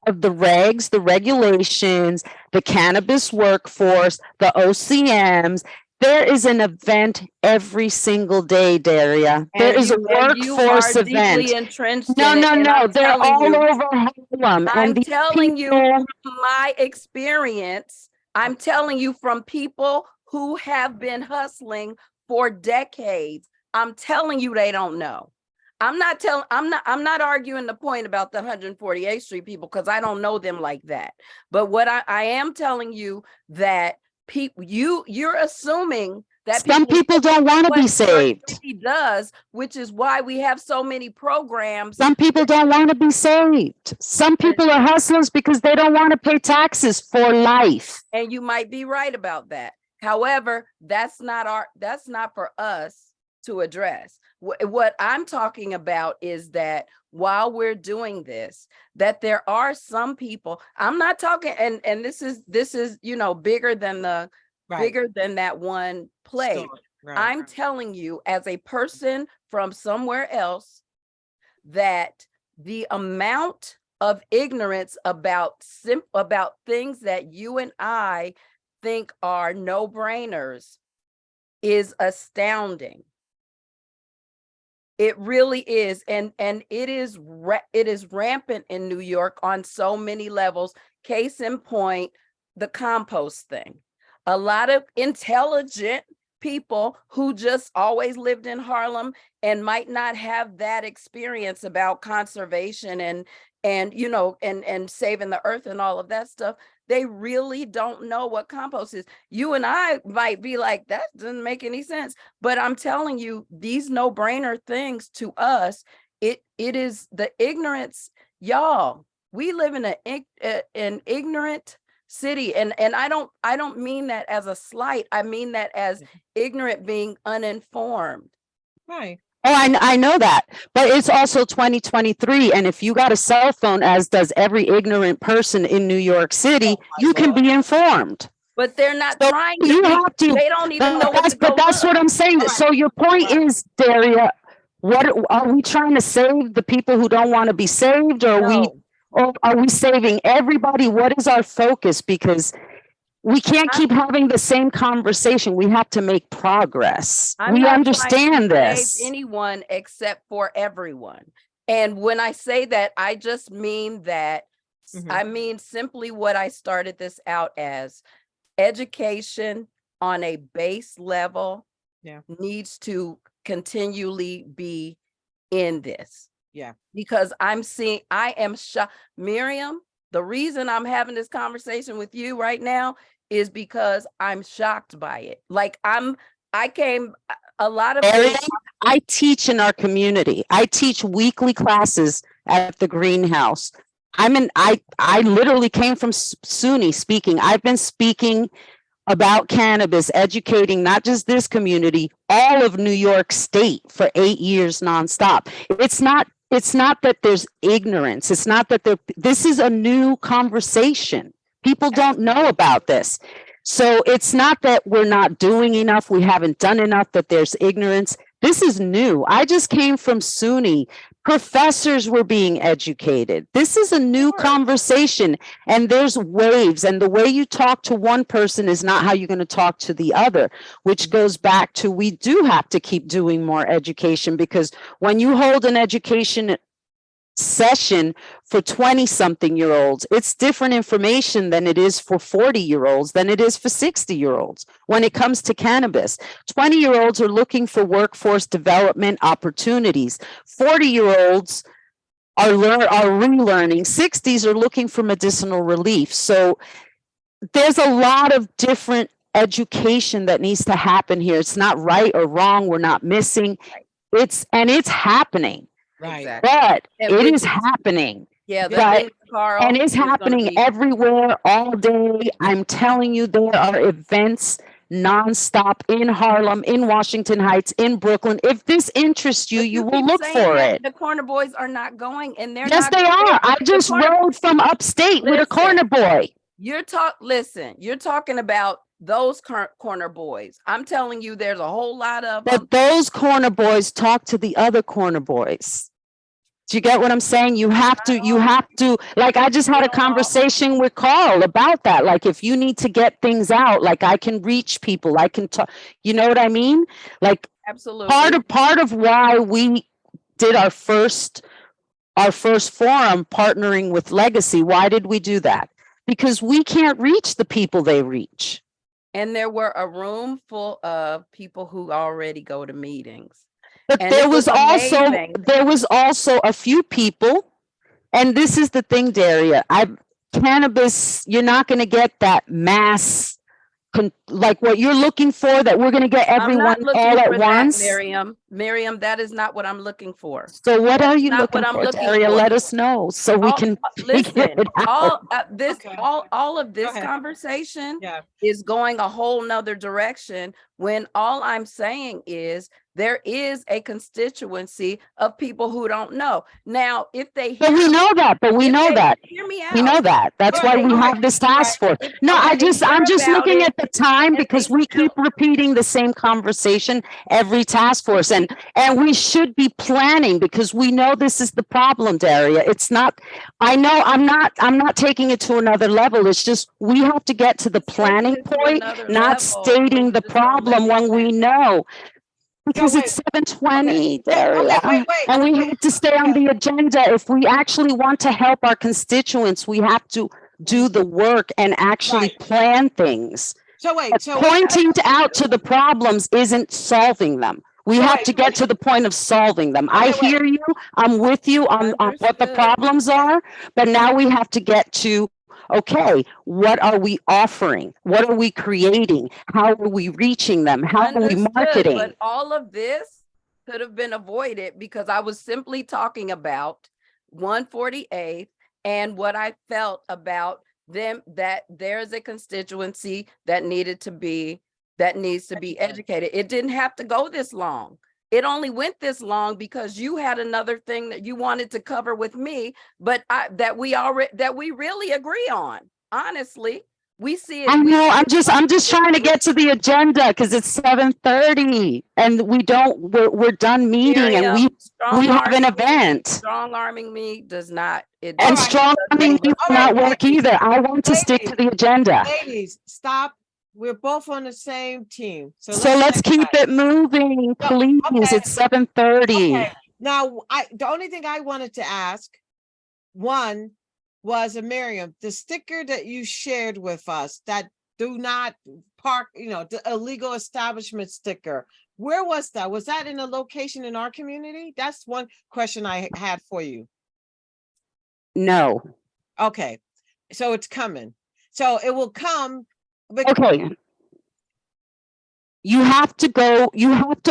of the regs, the regulations, the cannabis workforce, the OCMs. There is an event every single day, Daria. There is a You are workforce event. deeply entrenched No, in it. no, And no. I'm They're telling all you, over Harlem. I'm And these telling you people, from my experience, I'm telling you from people who have been hustling for decades. I'm telling you they don't know. I'm not arguing the point about the 148th Street people because I don't know them like that. But what I am telling you that people you're assuming that some people don't want to what be saved. he does, which is why we have so many programs. Some people don't want to be saved. Some people are hustlers because they don't want to pay taxes for life. And you might be right about that. However, that's not for us to address. What I'm talking about is that while we're doing this, that there are some people, I'm not talking, and this is, you know, bigger than that one place. Right. I'm telling you, as a person from somewhere else, that the amount of ignorance about things that you and I think are no-brainers is astounding. It really is, and it is rampant in New York on so many levels. Case in point, the compost thing. A lot of intelligent people who just always lived in Harlem and might not have that experience about conservation and you know and saving the earth and all of that stuff. They really don't know what compost is. You and I might be like, that doesn't make any sense. But I'm telling you, these no-brainer things to us, it is the ignorance. Y'all, we live in an ignorant city. And I don't mean that as a slight. I mean that as ignorant, being uninformed. Right. Oh, I know that, but it's also 2023. And if you got a cell phone, as does every ignorant person in New York City, you can be informed. But they're not So trying to you be, have to, they don't even know what to but go that's look. what I'm saying. Right. So your point Right. is, Daria, what are we trying to save the people who don't want to be saved, or are we saving everybody? What is our focus? Because we can't keep having the same conversation. We have to make progress. We understand this. Save anyone except for everyone. And when I say that, I just mean that I mean simply what I started this out as. Education on a base level needs to continually be in this. Yeah. Because I am shocked. Miriam, the reason I'm having this conversation with you right now is because I'm shocked by it. Like I came a lot of things. I teach in our community. I teach weekly classes at the greenhouse. I literally came from SUNY speaking. I've been speaking about cannabis, educating not just this community, all of New York State for 8 years nonstop. It's not that there's ignorance. It's not that this is a new conversation. People don't know about this. So it's not that we're not doing enough, we haven't done enough, that there's ignorance. This is new. I just came from SUNY Professors were being educated. This is a new conversation, and there's waves, and the way you talk to one person is not how you're going to talk to the other, which goes back to we do have to keep doing more education, because when you hold an education session for 20-something-year-olds, it's different information than it is for 40-year-olds than it is for 60-year-olds. When it comes to cannabis, 20-year-olds are looking for workforce development opportunities. 40-year-olds are relearning. 60s are looking for medicinal relief. So there's a lot of different education that needs to happen here. It's not right or wrong. We're not missing. It's happening. Right. Exactly. But And it which is happening. Yeah, the But- thing, Carl, And it's is gonna happening be- everywhere, all day. I'm telling you, there are events nonstop in Harlem, in Washington Heights, in Brooklyn. If this interests you, But you will keep look saying for that it. The corner boys are not going, and they're Yes, not. they are. I the just corner- rode from upstate with a Listen. corner boy. Listen, you're talking about those corner boys. I'm telling you, there's a whole lot of them. But those corner boys talk to the other corner boys. Do you get what I'm saying? You have to, like, I just had a conversation with Carl about that. Like, if you need to get things out, like, I can reach people, I can talk, you know what I mean? Like, Absolutely. part of why we did our first forum partnering with Legacy. Why did we do that? Because we can't reach the people they reach. And there were a room full of people who already go to meetings. But And there it was was amazing. also a few people, and this is the thing, Daria. Cannabis, you're not going to get that mass, like what you're looking for, that we're going to get I'm everyone not looking all for at that, once. Miriam, that is not what I'm looking for. So what are That's you not looking what I'm for, looking Daria? for. Let us know so we can figure Listen, it out. Okay. all of this ahead. conversation Yeah. is going a whole nother direction, when all I'm saying is there is a constituency of people who don't know. Now, if they But we hear, know that. But we if know they- that. hear me out. We know that. That's why we have this task force. No, I'm just looking at the time, because we keep repeating the same conversation every task force, and we should be planning, because we know this is the problem, Daria. It's not, I know I'm not taking it to another level. It's just, we have to get to the planning it to point, another not level, stating when the you just don't problem when we know. Because wait. it's 7:20, Daria. wait. And we have to stay on the agenda. If we actually want to help our constituents, we have to do the work and actually Right. plan things. So wait, Pointing out to the problems isn't solving them. We So have wait, to get to the point of solving them. I Okay, wait. hear you. I'm with you on what the Understood. problems are, but now we have to get to, okay, what are we offering? What are we creating? How are we reaching them? How are we Understood, marketing? But all of this could have been avoided because I was simply talking about 148 and what I felt about them, that there's a constituency that needs to be educated. It didn't have to go this long. It only went this long because you had another thing that you wanted to cover with me, but that we really agree on. Honestly, we see it. I know. I'm just trying to get to the agenda, because it's 7:30 and we're done meeting, and we have an event. Strong arming me does not. And strong arming will not work either. I want to stick to the agenda. ladies, stop. We're both on the same team. So let's keep it moving, please. okay. It's 7:30. Okay. Now, the only thing I wanted to ask, one, was Miriam, the sticker that you shared with us, that do not park, the illegal establishment sticker. Where was that? Was that in a location in our community? That's one question I had for you. No. Okay. So it's coming. So it will come. Okay. You have to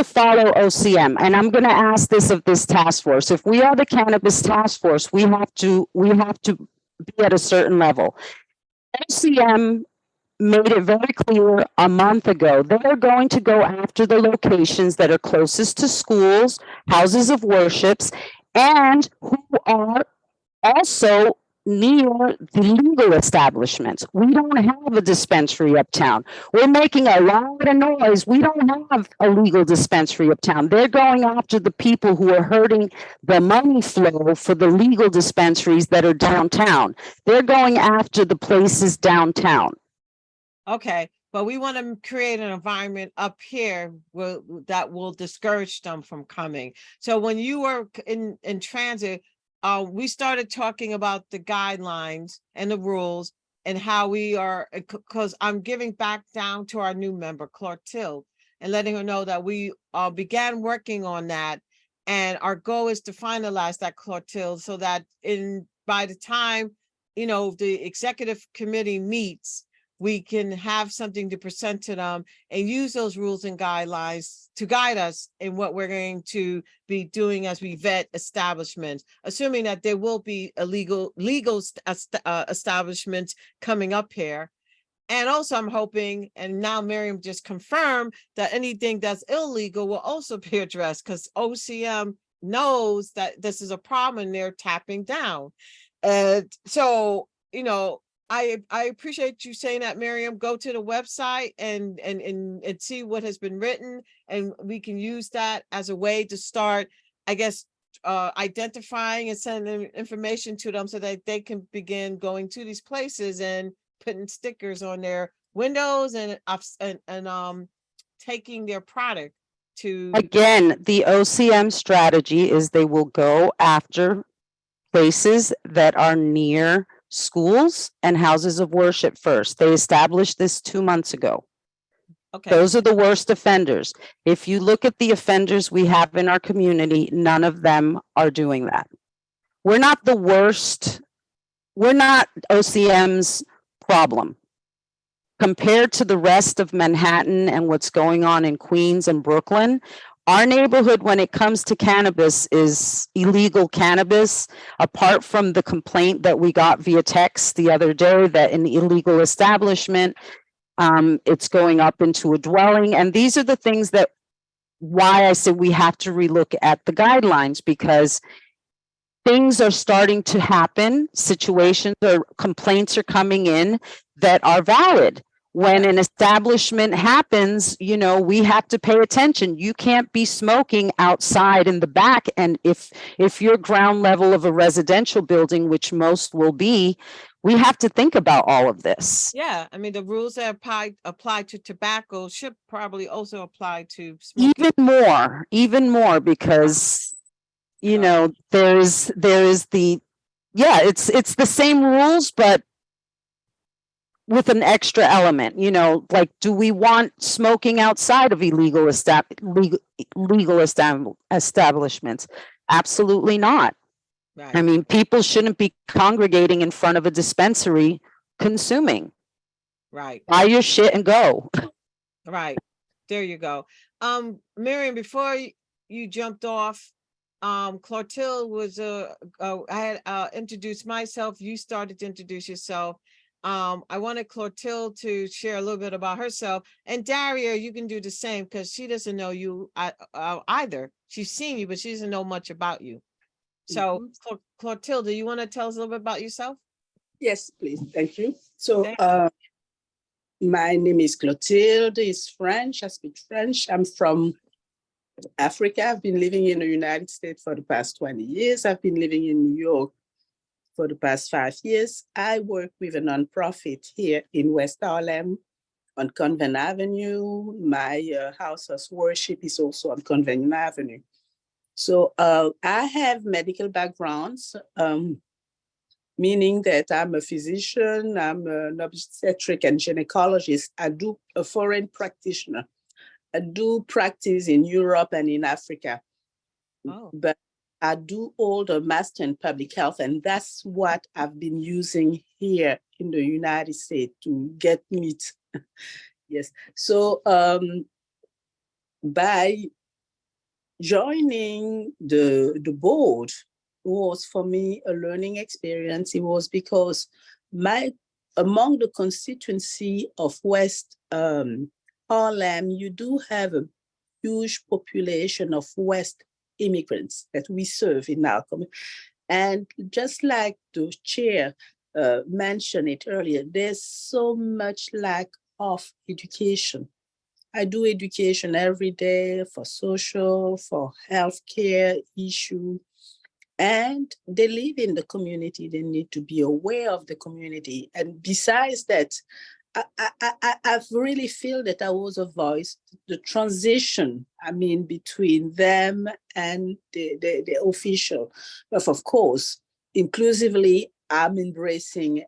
follow OCM. And I'm going to ask this of this task force. If we are the cannabis task force, we have to be at a certain level. OCM made it very clear a month ago, they're going to go after the locations that are closest to schools, houses of worships, and who are also near the legal establishments. We don't have a dispensary uptown. We're making a lot of noise. We don't have a legal dispensary uptown. They're going after the people who are hurting the money flow for the legal dispensaries that are downtown. They're going after the places downtown. Okay, but we want to create an environment up here that will discourage them from coming. So when you were in transit, we started talking about the guidelines and the rules and how we are, because I'm giving back down to our new member, Clotilde, and letting her know that we began working on that. And our goal is to finalize that, Clotilde, so that by the time, the executive committee meets, we can have something to present to them and use those rules and guidelines to guide us in what we're going to be doing as we vet establishments, assuming that there will be legal establishments coming up here. And also I'm hoping, and now Miriam just confirmed, that anything that's illegal will also be addressed, because OCM knows that this is a problem and they're tapping down. And so, I appreciate you saying that, Miriam. Go to the website and see what has been written, and we can use that as a way to start, I guess, identifying and sending information to them so that they can begin going to these places and putting stickers on their windows and taking their product to. Again, the OCM strategy is they will go after places that are near schools and houses of worship first. They established this 2 months ago. Okay. Those are the worst offenders. If you look at the offenders we have in our community, none of them are doing that. We're not the worst. We're not OCM's problem. Compared to the rest of Manhattan and what's going on in Queens and Brooklyn, our neighborhood, when it comes to cannabis, is illegal cannabis, apart from the complaint that we got via text the other day that an illegal establishment, it's going up into a dwelling. And these are the things that why I said we have to relook at the guidelines, because things are starting to happen, situations or complaints are coming in that are valid. When an establishment happens, we have to pay attention. You can't be smoking outside in the back. And if you're ground level of a residential building, which most will be, we have to think about all of this. Yeah, I mean, the rules that apply to tobacco should probably also apply to smoking. Even more, because there is the, it's the same rules, but with an extra element, like, do we want smoking outside of illegal establishments? Absolutely not. Right. I mean, people shouldn't be congregating in front of a dispensary consuming. Right. Buy your shit and go. Right. There you go. Miriam, before you jumped off, Clotilde was I had introduced myself. You started to introduce yourself. I wanted Clotilde to share a little bit about herself, and Daria, you can do the same, because she doesn't know you either. She's seen you, but she doesn't know much about you. So, Clotilde, do you want to tell us a little bit about yourself? Yes, please. Thank you. So, Thank my name is Clotilde. It's French. I speak French. I'm from Africa. I've been living in the United States for the past 20 years. I've been living in New York for the past 5 years. I work with a nonprofit here in West Harlem on Convent Avenue. My house of worship is also on Convent Avenue. So I have medical backgrounds, meaning that I'm a physician, I'm an obstetric and gynecologist. I do a foreign practitioner. I do practice in Europe and in Africa. Oh. But I do all the master in public health, and that's what I've been using here in the United States to get meat. Yes. So by joining the board was for me a learning experience. It was because among the constituency of West Harlem, you do have a huge population of West immigrants that we serve in our community. And just like the chair mentioned it earlier, there's so much lack of education. I do education every day for social, for healthcare issue, and they live in the community. They need to be aware of the community. And besides that, I've really feel that I was a voice, the transition, I mean, between them and the official. But of course, inclusively, I'm embracing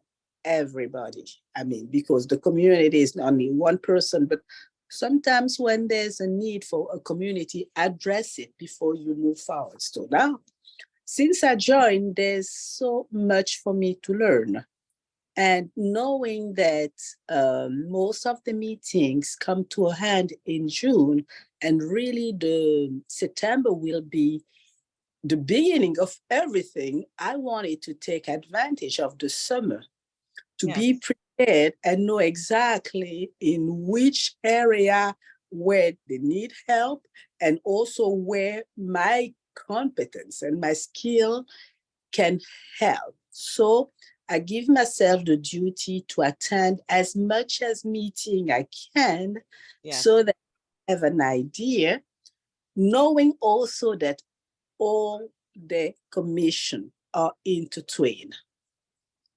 everybody. I mean, because the community is not only one person, but sometimes when there's a need for a community, address it before you move forward. So now, since I joined, there's so much for me to learn. And knowing that most of the meetings come to a end in June, and really the September will be the beginning of everything, I wanted to take advantage of the summer to be prepared and know exactly in which area where they need help, and also where my competence and my skill can help. So I give myself the duty to attend as much as meeting I can, so that I have an idea, knowing also that all the commission are intertwined.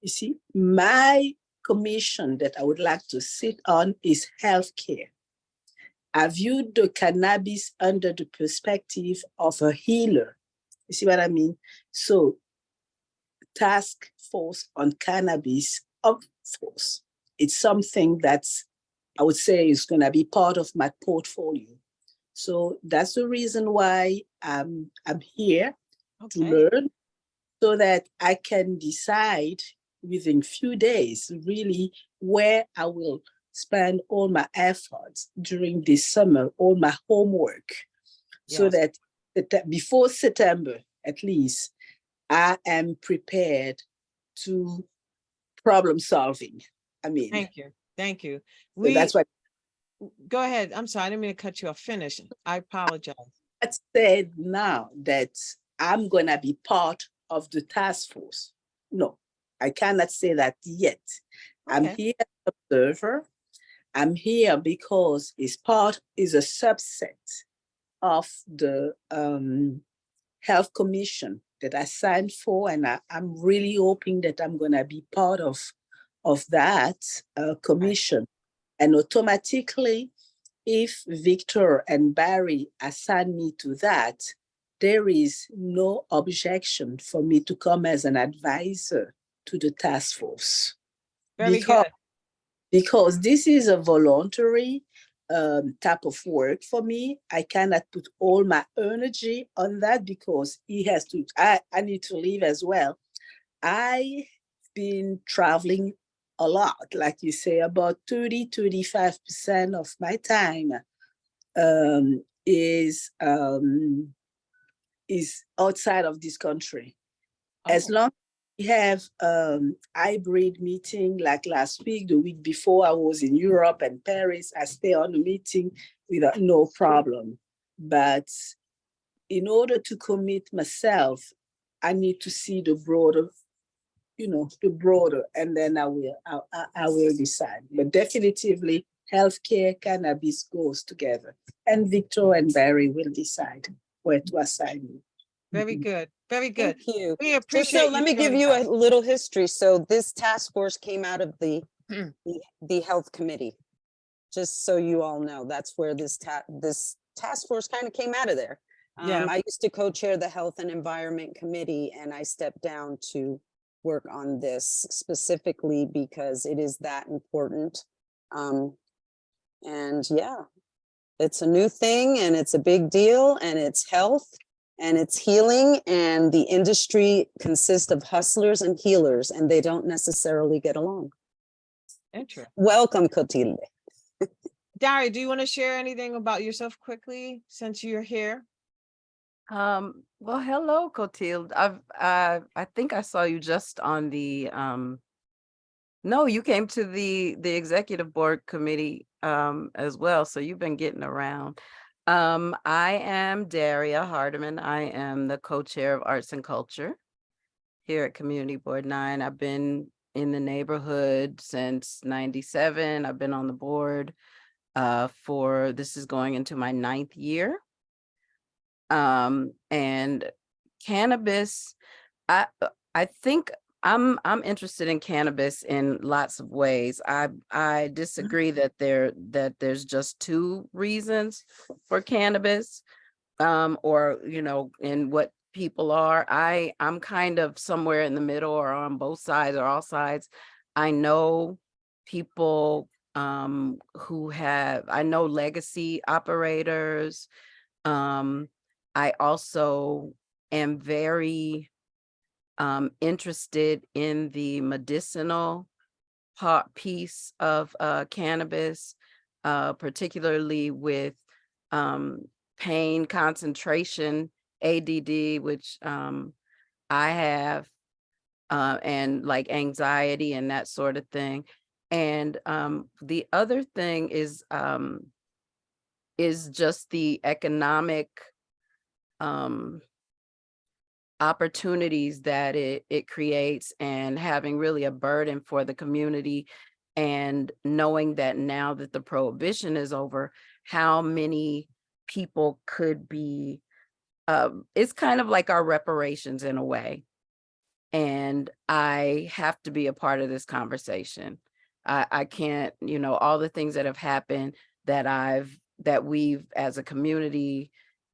You see, my commission that I would like to sit on is healthcare. I viewed the cannabis under the perspective of a healer. You see what I mean? So task force on cannabis, of course, it's something that's, I would say, is going to be part of my portfolio. So that's the reason why I'm here to learn, so that I can decide within few days really where I will spend all my efforts during this summer, all my homework, so that before September, at least, I am prepared to problem solving. I mean, Thank you. Thank you. So that's why. Go ahead. I'm sorry. I didn't mean to cut you off. Finish. I apologize. I said now that I'm going to be part of the task force. No, I cannot say that yet. I'm here as an observer. I'm here because it's a subset of the health commission that I signed for, and I'm really hoping that I'm going to be part of that commission. And automatically, if Victor and Barry assign me to that, there is no objection for me to come as an advisor to the task force. Very good. Because this is a voluntary type of work for me. I cannot put all my energy on that because I need to leave as well. I've been traveling a lot, like you say, about 30-35% of my time is outside of this country. As long as we have hybrid meeting, like last week, the week before, I was in Europe and Paris. I stay on a meeting without no problem. But in order to commit myself, I need to see the broader, and then I will decide. But definitively, healthcare, cannabis goes together, and Victor and Barry will decide where to assign me. Very good. Very good. Thank you. We Just appreciate so let me give joining you a us. little history. So this task force came out of the health committee. Just so you all know, that's where this task force kind of came out of there. I used to co-chair the health and environment committee, and I stepped down to work on this specifically because it is that important. And yeah, it's a new thing and it's a big deal, and it's health and it's healing, and the industry consists of hustlers and healers, and they don't necessarily get along. Interesting. Welcome, Clotilde. Dari, do you want to share anything about yourself quickly since you're here? Well, hello, Clotilde. I think I saw you just on the no, you came to the executive board committee as well, so you've been getting around. I am Daria Hardiman. I am the co-chair of Arts and Culture. here at Community Board 9. I've been in the neighborhood since 97. I've been on the board this is going into my 9th year. And cannabis, I think I'm interested in cannabis in lots of ways. I disagree that there's just 2 reasons for cannabis, or in what people are. I'm kind of somewhere in the middle, or on both sides or all sides. I know people I know legacy operators. I also am very interested in the medicinal piece of cannabis, particularly with pain, concentration, ADD, which I have, and like anxiety and that sort of thing. And the other thing is just the economic opportunities that it creates, and having really a burden for the community, and knowing that now that the prohibition is over, how many people could be, it's kind of like our reparations in a way. And I have to be a part of this conversation. I can't, all the things that have happened that we've as a community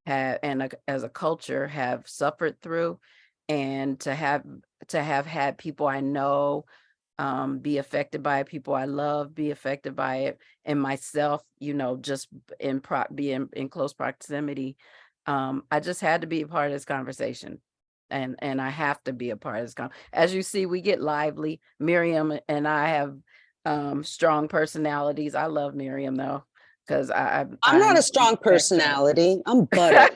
as a culture have suffered through, and to have had people I know be affected by it, people I love be affected by it, and myself, just be in close proximity. I just had to be a part of this conversation. And I have to be a part of this as you see, we get lively. Miriam and I have strong personalities. I love Miriam though, because I'm not a strong personality. I'm butter.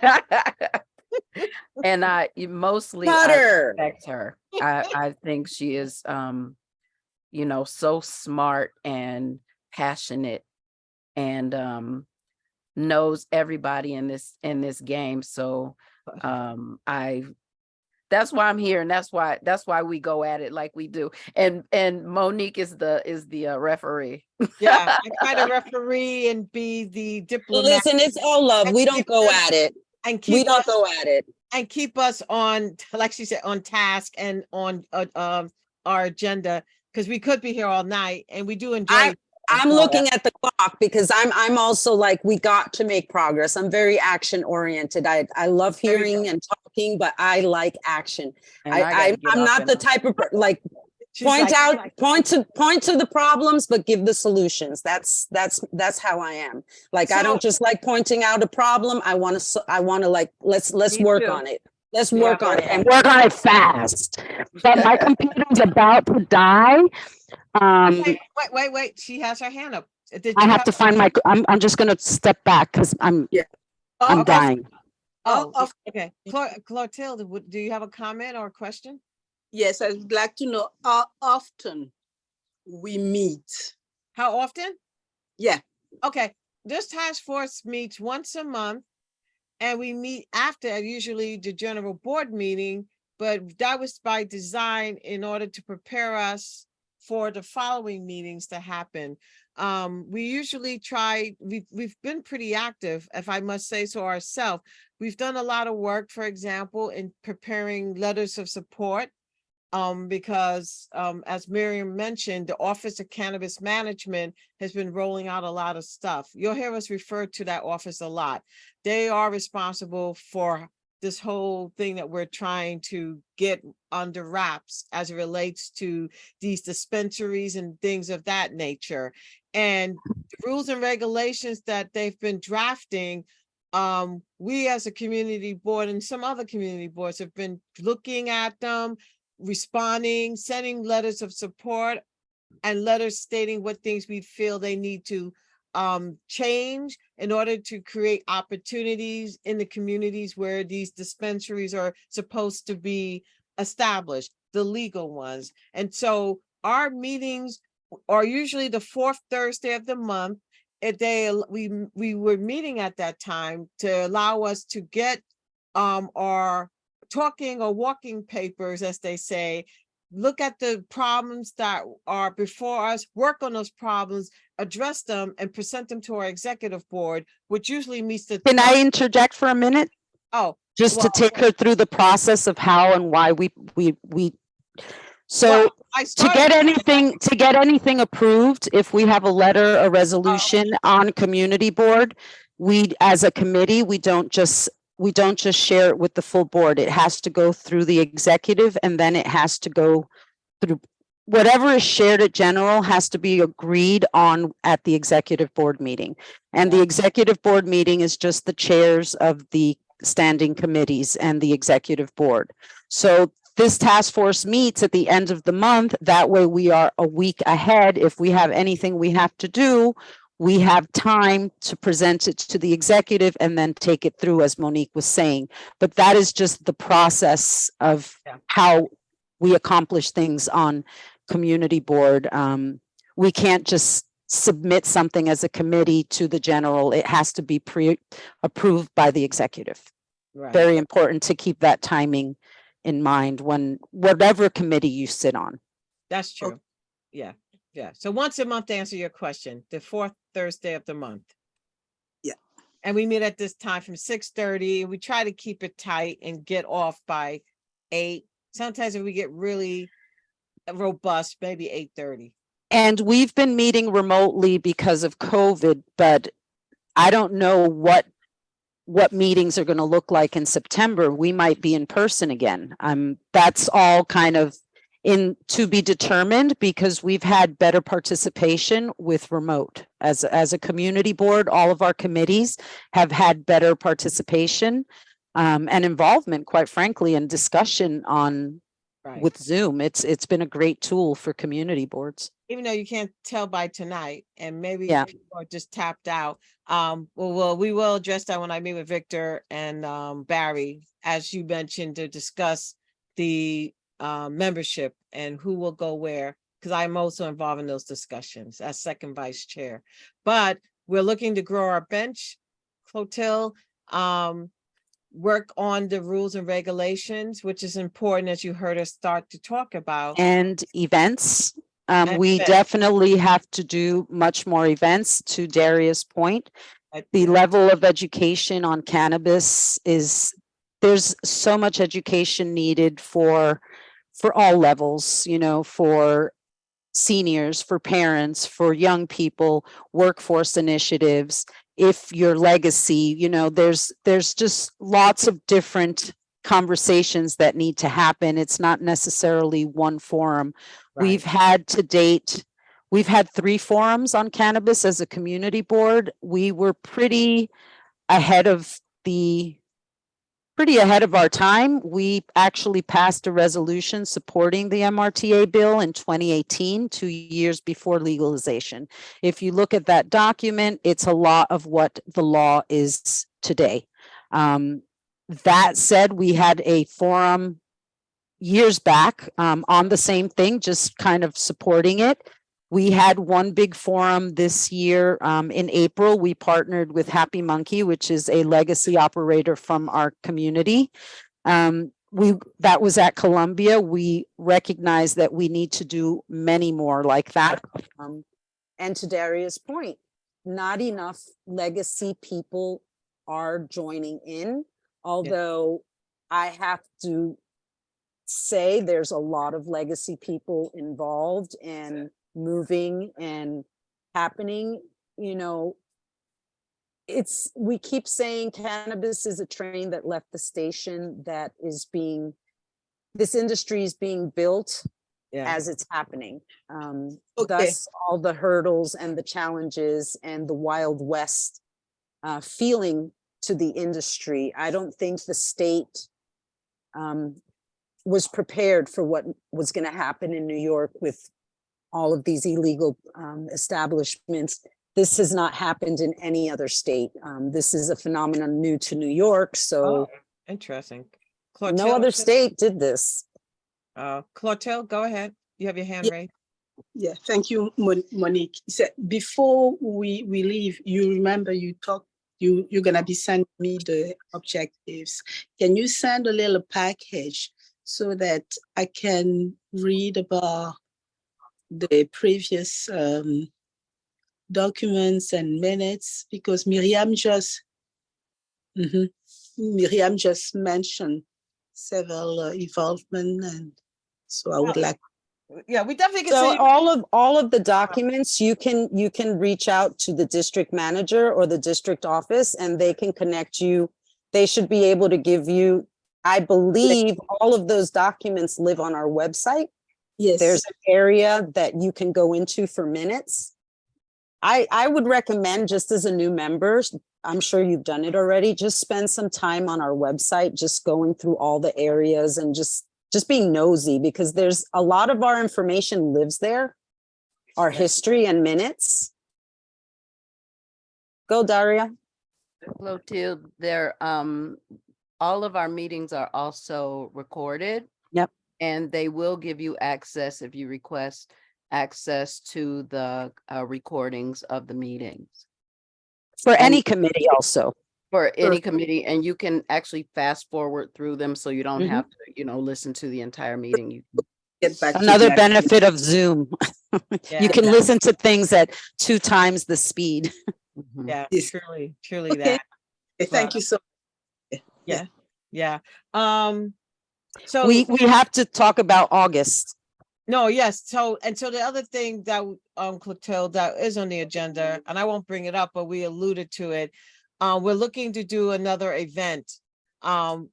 And I mostly Butter. respect her. I think she is so smart and passionate, and knows everybody in this game. So that's why I'm here, and that's why we go at it like we do. And Monique is the referee. Yeah, I try to referee and be the diplomat. Listen, it's all love. We don't go at it. And we don't go at it. And keep us on, like she said, on task and on our agenda, because we could be here all night, and we do enjoy. I'm looking at the clock because I'm also like, we got to make progress. I'm very action oriented. I love hearing and talking, but I like action. I'm not the type of like point to the problems, but give the solutions. That's how I am. Like, I don't just like pointing out a problem. I want to like, let's work on it. Let's work on it, and work on it fast. But my computer's about to die. Wait. She has her hand up. I have to find I'm just going to step back because I'm dying. Okay. Clotilde, do you have a comment or a question? Yes, I would like to know how often we meet. How often? Yeah. Okay. This task force meets once a month, and we meet after usually the general board meeting, but that was by design in order to prepare us for the following meetings to happen. We usually we've been pretty active, if I must say so ourselves. We've done a lot of work, for example, in preparing letters of support, because as Miriam mentioned, the Office of Cannabis Management has been rolling out a lot of stuff. You'll hear us refer to that office a lot. They are responsible for this whole thing that we're trying to get under wraps as it relates to these dispensaries and things of that nature. And the rules and regulations that they've been drafting, we as a community board and some other community boards have been looking at them, responding, sending letters of support, and letters stating what things we feel they need to change in order to create opportunities in the communities where these dispensaries are supposed to be established, the legal ones. And so our meetings are usually the 4th Thursday of the month. We were meeting at that time to allow us to get to talking or walking papers, as they say. Look at the problems that are before us, work on those problems, address them, and present them to our executive board, which usually meets the. Can I interject for a minute? Oh, Just to well, take her through the process of how and why we, so well, I to get started. to get anything approved, if we have a letter, a resolution on community board, we, as a committee, we don't just share it with the full board. It has to go through the executive, and then it has to go through, whatever is shared at general has to be agreed on at the executive board meeting. And the Yeah. executive board meeting is just the chairs of the standing committees and the executive board. So this task force meets at the end of the month. That way we are a week ahead. If we have anything we have to do, we have time to present it to the executive and then take it through, as Monique was saying. But that is just the process of how we accomplish things on community board. We can't just submit something as a committee to the general. It has to be pre-approved by the executive. Right. Very important to keep that timing in mind when whatever committee you sit on. That's true. Yeah. Yeah. So once a month, to answer your question, the fourth Thursday of the month. Yeah. And we meet at this time from 6:30. We try to keep it tight and get off by 8. Sometimes if we get really robust, maybe 8:30. And we've been meeting remotely because of COVID, but I don't know what meetings are going to look like in September. We might be in person again. That's all kind of to be determined, because we've had better participation with remote. As a community board, all of our committees have had better participation and involvement, quite frankly, and discussion on with Zoom. It's been a great tool for community boards. Even though you can't tell by tonight, and maybe Yeah. people are just tapped out. Well, we will address that when I meet with Victor and Barry, as you mentioned, to discuss the membership and who will go where, because I'm also involved in those discussions as second vice chair. But we're looking to grow our bench, Clotilde, work on the rules and regulations, which is important, as you heard us start to talk about. And events. And We events. definitely have to do much more events. To Darius' point, the level of education on cannabis there's so much education needed for all levels, for seniors, for parents, for young people, workforce initiatives. If your legacy, there's just lots of different conversations that need to happen. It's not necessarily one forum. Right. We've had 3 forums on cannabis as a community board. We were pretty ahead of our time. We actually passed a resolution supporting the MRTA bill in 2018, 2 years before legalization. If you look at that document, it's a lot of what the law is today. That said, we had a forum years back on the same thing, just kind of supporting it. We had one big forum this year in April. We partnered with Happy Monkey, which is a legacy operator from our community. That was at Columbia. We recognize that we need to do many more like that. And to Darius' point, not enough legacy people are joining in, although I have to say there's a lot of legacy people involved and moving and happening. We keep saying cannabis is a train that left the station, this industry is being built as it's happening. Thus all the hurdles and the challenges and the Wild West feeling to the industry. I don't think the state was prepared for what was going to happen in New York with all of these illegal establishments. This has not happened in any other state. This is a phenomenon new to New York. So interesting. No other state did this. Clotilde, go ahead. You have your hand raised. Yeah, thank you, Monique. Before we leave, you remember you you're gonna be sending me the objectives. Can you send a little package so that I can read about the previous documents and minutes? Because Miriam just mentioned several involvement, and so I would like. Yeah, we definitely can So say, all of the documents, you can reach out to the district manager or the district office and they can connect you. They should be able to give you, I believe all of those documents live on our website. Yes. There's an area that you can go into for minutes. I would recommend, just as a new member, I'm sure you've done it already, just spend some time on our website, just going through all the areas and just being nosy, because there's a lot of our information lives there, our history and minutes. Go, Daria. Clotilde, there, all of our meetings are also recorded. Yep. And they will give you access if you request access to the recordings of the meetings For any committee also. for any committee, and you can actually fast forward through them, so you don't Mhm. have to, listen to the entire meeting. You can Get back to Another that. benefit of Zoom. You can listen to things at 2 times the speed. Mhm. yeah, Yes. truly Okay. that. Thank you so much. Yeah. So We have to talk about August. no, yes. So the other thing that Clotilde, that is on the agenda, and I won't bring it up, but we alluded to it. We're looking to do another event.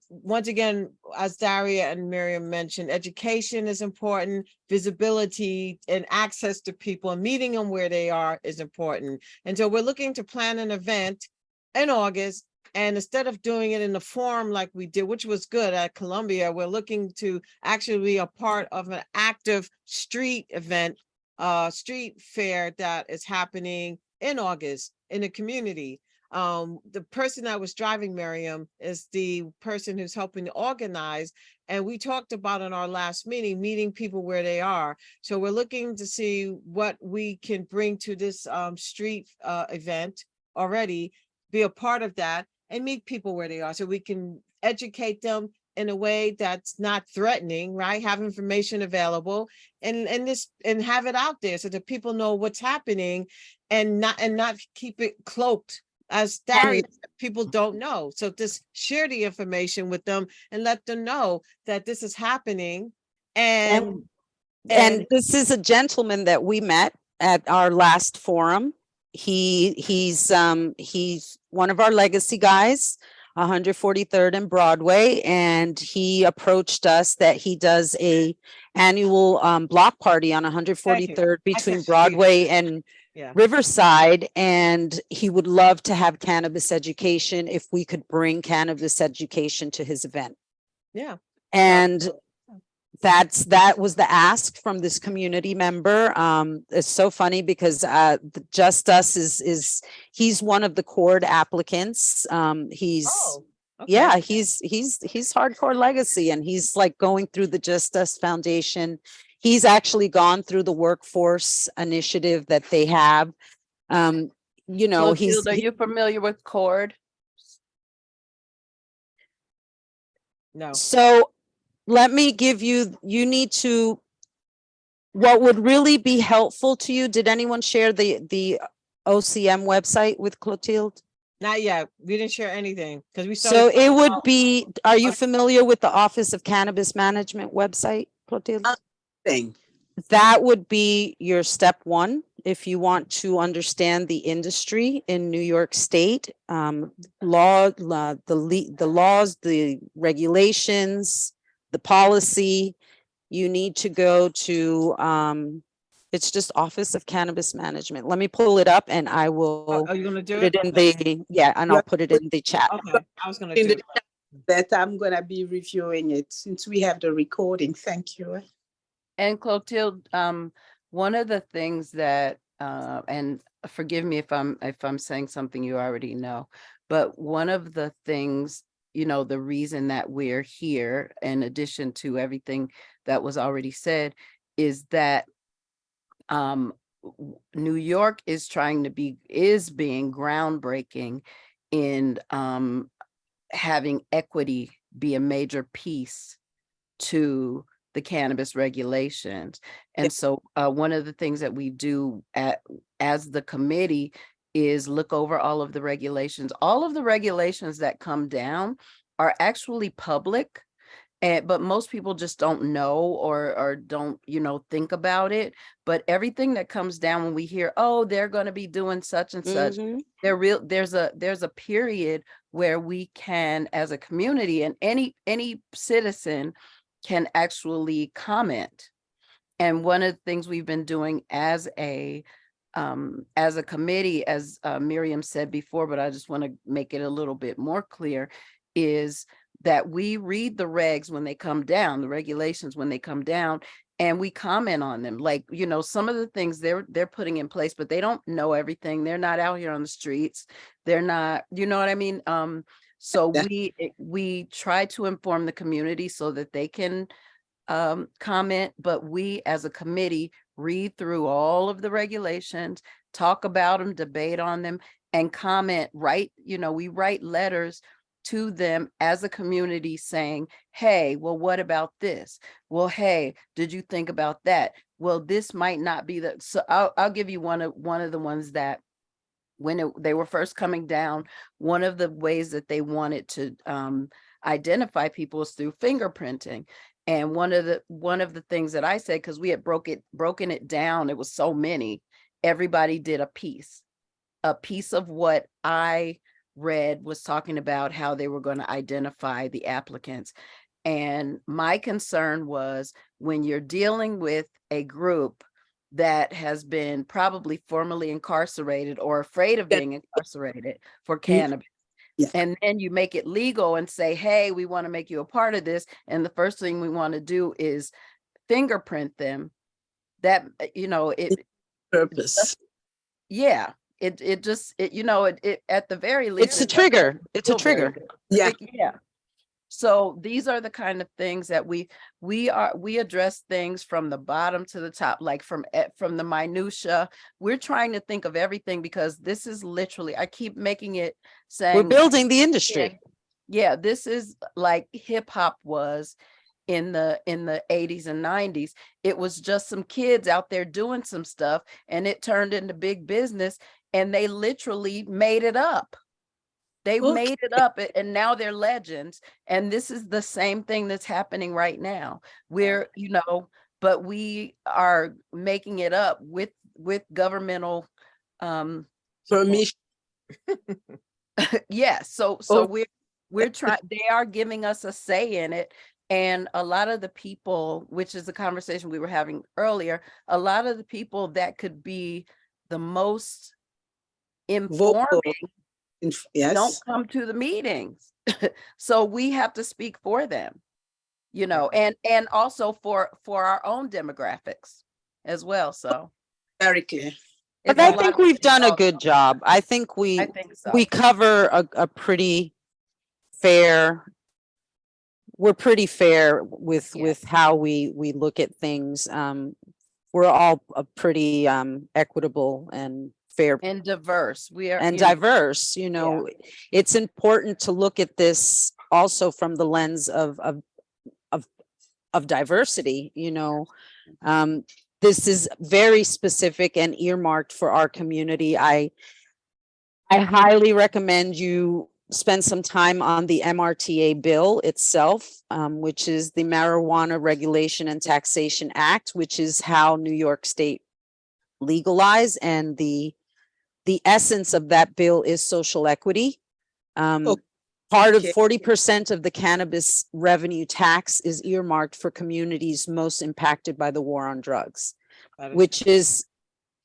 Once again, as Daria and Miriam mentioned, education is important, visibility and access to people and meeting them where they are is important. And so we're looking to plan an event in August. And instead of doing it in the forum like we did, which was good at Columbia, we're looking to actually be a part of an active street event, street fair that is happening in August in the community. The person that was driving Miriam is the person who's helping to organize. And we talked about in our last meeting, meeting people where they are. So we're looking to see what we can bring to this street event already, be a part of that and meet people where they are, so we can educate them in a way that's not threatening, right? Have information available and have it out there so that people know what's happening and not keep it cloaked. As Daria, people don't know. So just share the information with them and let them know that this is happening. And this is a gentleman that we met at our last forum. He's one of our legacy guys, 143rd and Broadway, and he approached us that he does a annual block party on 143rd between Broadway and Riverside, and he would love to have cannabis education if we could bring cannabis education to his event. Yeah. And that was the ask from this community member. It's so funny because Just Us is he's one of the cord applicants. He's hardcore legacy, and he's like going through the Just Us Foundation. He's actually gone through the workforce initiative that they have. Clotilde, are you familiar with cord? No. So let me give you, what would really be helpful to you. Did anyone share the OCM website with Clotilde? Not yet. We didn't share anything because we So started. it would be, are you familiar with the Office of Cannabis Management website, Clotilde? Thing. That would be your step one if you want to understand the industry in New York State, the laws, the regulations, the policy. You need to go to it's just Office of Cannabis Management. Let me pull it up and I will Are you gonna do put it in the and I'll put it in the chat. Okay, I was gonna In do the it. chat that I'm gonna be reviewing it since we have the recording. Thank you. And Clotilde, one of the things that, and forgive me if I'm saying something you already know, but one of the things, the reason that we're here, in addition to everything that was already said, is that New York is being groundbreaking in having equity be a major piece to the cannabis regulations. And so one of the things that we do as the committee is look over all of the regulations. All of the regulations that come down are actually public. But most people just don't know or don't, think about it. But everything that comes down when we hear, oh, they're going to be doing such and such, there's a period where we can, as a community, and any citizen can actually comment. And one of the things we've been doing as a committee, as Miriam said before, but I just want to make it a little bit more clear, is that we read the regs when they come down, the regulations when they come down, and we comment on them. Like, some of the things they're putting in place, but they don't know everything. They're not out here on the streets. They're not, you know what I mean? So we try to inform the community so that they can comment, but we as a committee read through all of the regulations, talk about them, debate on them, and comment, we write letters to them as a community saying, hey, well, what about this? Well, hey, did you think about that? Well, this might not be the, so I'll give you one of the ones that when they were first coming down, one of the ways that they wanted to identify people is through fingerprinting. And one of the things that I said, because we had broken it down, it was so many, everybody did a piece of what I read was talking about how they were going to identify the applicants. And my concern was when you're dealing with a group that has been probably formerly incarcerated or afraid of being incarcerated for cannabis. Yeah. And then you make it legal and say, hey, we want to make you a part of this. And the first thing we want to do is fingerprint them. That, Purpose. Yeah. It just at the very least, It's a trigger. It's a trigger. Yeah. Yeah. So these are the kind of things that we address things from the bottom to the top, like from the minutia. We're trying to think of everything because this is literally, I keep making it saying We're building the industry. Yeah, this is like hip hop was in the 80s and 90s. It was just some kids out there doing some stuff and it turned into big business and they literally made it up. They made it up and now they're legends. And this is the same thing that's happening right now. We're, but we are making it up with governmental Permission. yeah. So we're trying, they are giving us a say in it. And a lot of the people, which is the conversation we were having earlier, a lot of the people that could be the most informing Yes. don't come to the meetings. So we have to speak for them, and also for our own demographics as well. So Very clear. But I think we've done a good job. I think I think so. we cover a pretty fair, we're pretty fair with how we look at things. We're all a pretty equitable and fair and diverse. We are and diverse. It's important to look at this also from the lens of diversity. This is very specific and earmarked for our community. I highly recommend you spend some time on the MRTA bill itself, which is the Marijuana Regulation and Taxation Act, which is how New York State legalized, and the essence of that bill is social equity. Part of 40% of the cannabis revenue tax is earmarked for communities most impacted by the war on drugs, which is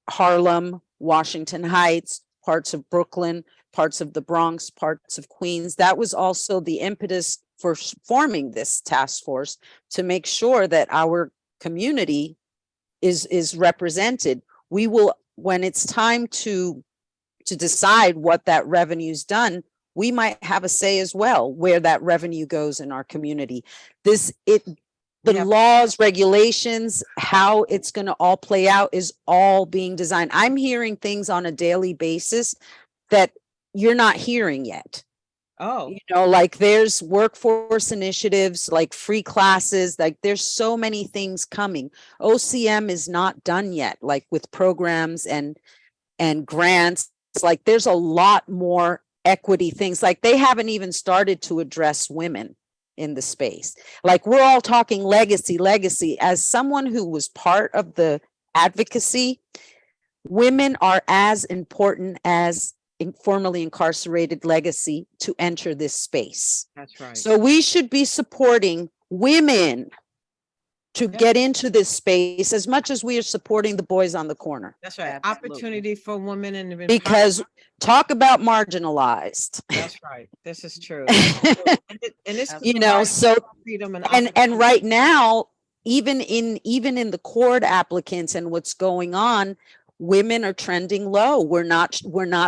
Harlem, Washington Heights, parts of Brooklyn, parts of the Bronx, parts of Queens. That was also the impetus for forming this task force, to make sure that our community is represented. We will, when it's time to decide what that revenue's done, we might have a say as well where that revenue goes in our community. Laws, regulations, how it's going to all play out is all being designed. I'm hearing things on a daily basis that you're not hearing yet. Oh, You know, like there's workforce initiatives, like free classes, like there's so many things coming. OCM is not done yet, like with programs and grants. It's like there's a lot more equity things. Like they haven't even started to address women in the space. Like we're all talking legacy. As someone who was part of the advocacy, women are as important as formerly incarcerated legacy to enter this space. that's right. So we should be supporting women to Yeah. get into this space as much as we are supporting the boys on the corner. That's right. Absolutely. Opportunity for women and Because talk about marginalized. that's right. This is true. And this could You know, provide so freedom and and opportunity. right now, even in the court applicants and what's going on, women are trending low. We're not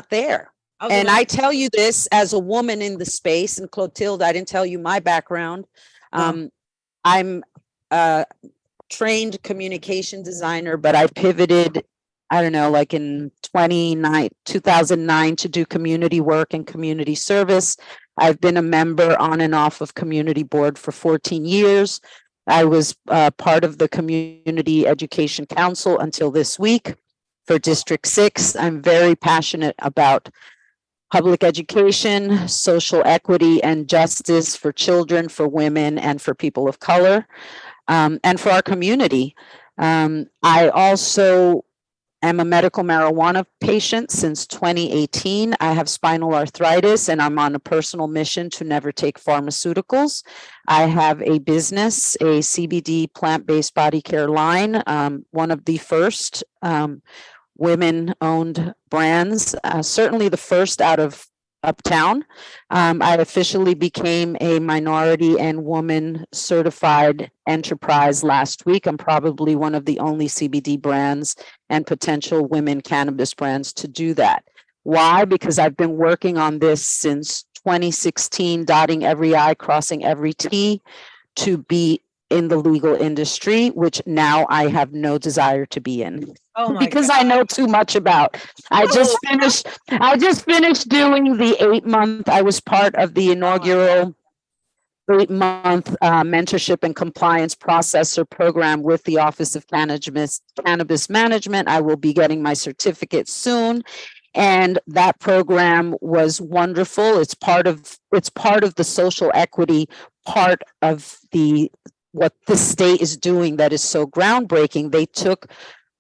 there. was And gonna- I tell you this as a woman in the space, and Clotilde, I didn't tell you my background. I'm a trained communication designer, but I pivoted, I don't know, like in 2009 to do community work and community service. I've been a member on and off of community board for 14 years. I was part of the Community Education Council until this week for District 6. I'm very passionate about public education, social equity, and justice for children, for women, and for people of color, and for our community. I also am a medical marijuana patient since 2018. I have spinal arthritis, and I'm on a personal mission to never take pharmaceuticals. I have a business, a CBD plant-based body care line, one of the first women-owned brands, certainly the first out of uptown. I officially became a minority and woman certified enterprise last week. I'm probably one of the only CBD brands and potential women cannabis brands to do that. Why? Because I've been working on this since 2016, dotting every I, crossing every T, to be in the legal industry, which now I have no desire to be in. Oh my Because God. I know too much about. I just finished doing the 8-month. I was part of the inaugural 8-month mentorship and compliance processor program with the Office of Cannabis Management. I will be getting my certificate soon. And that program was wonderful. It's part of the social equity part of what the state is doing that is so groundbreaking. They took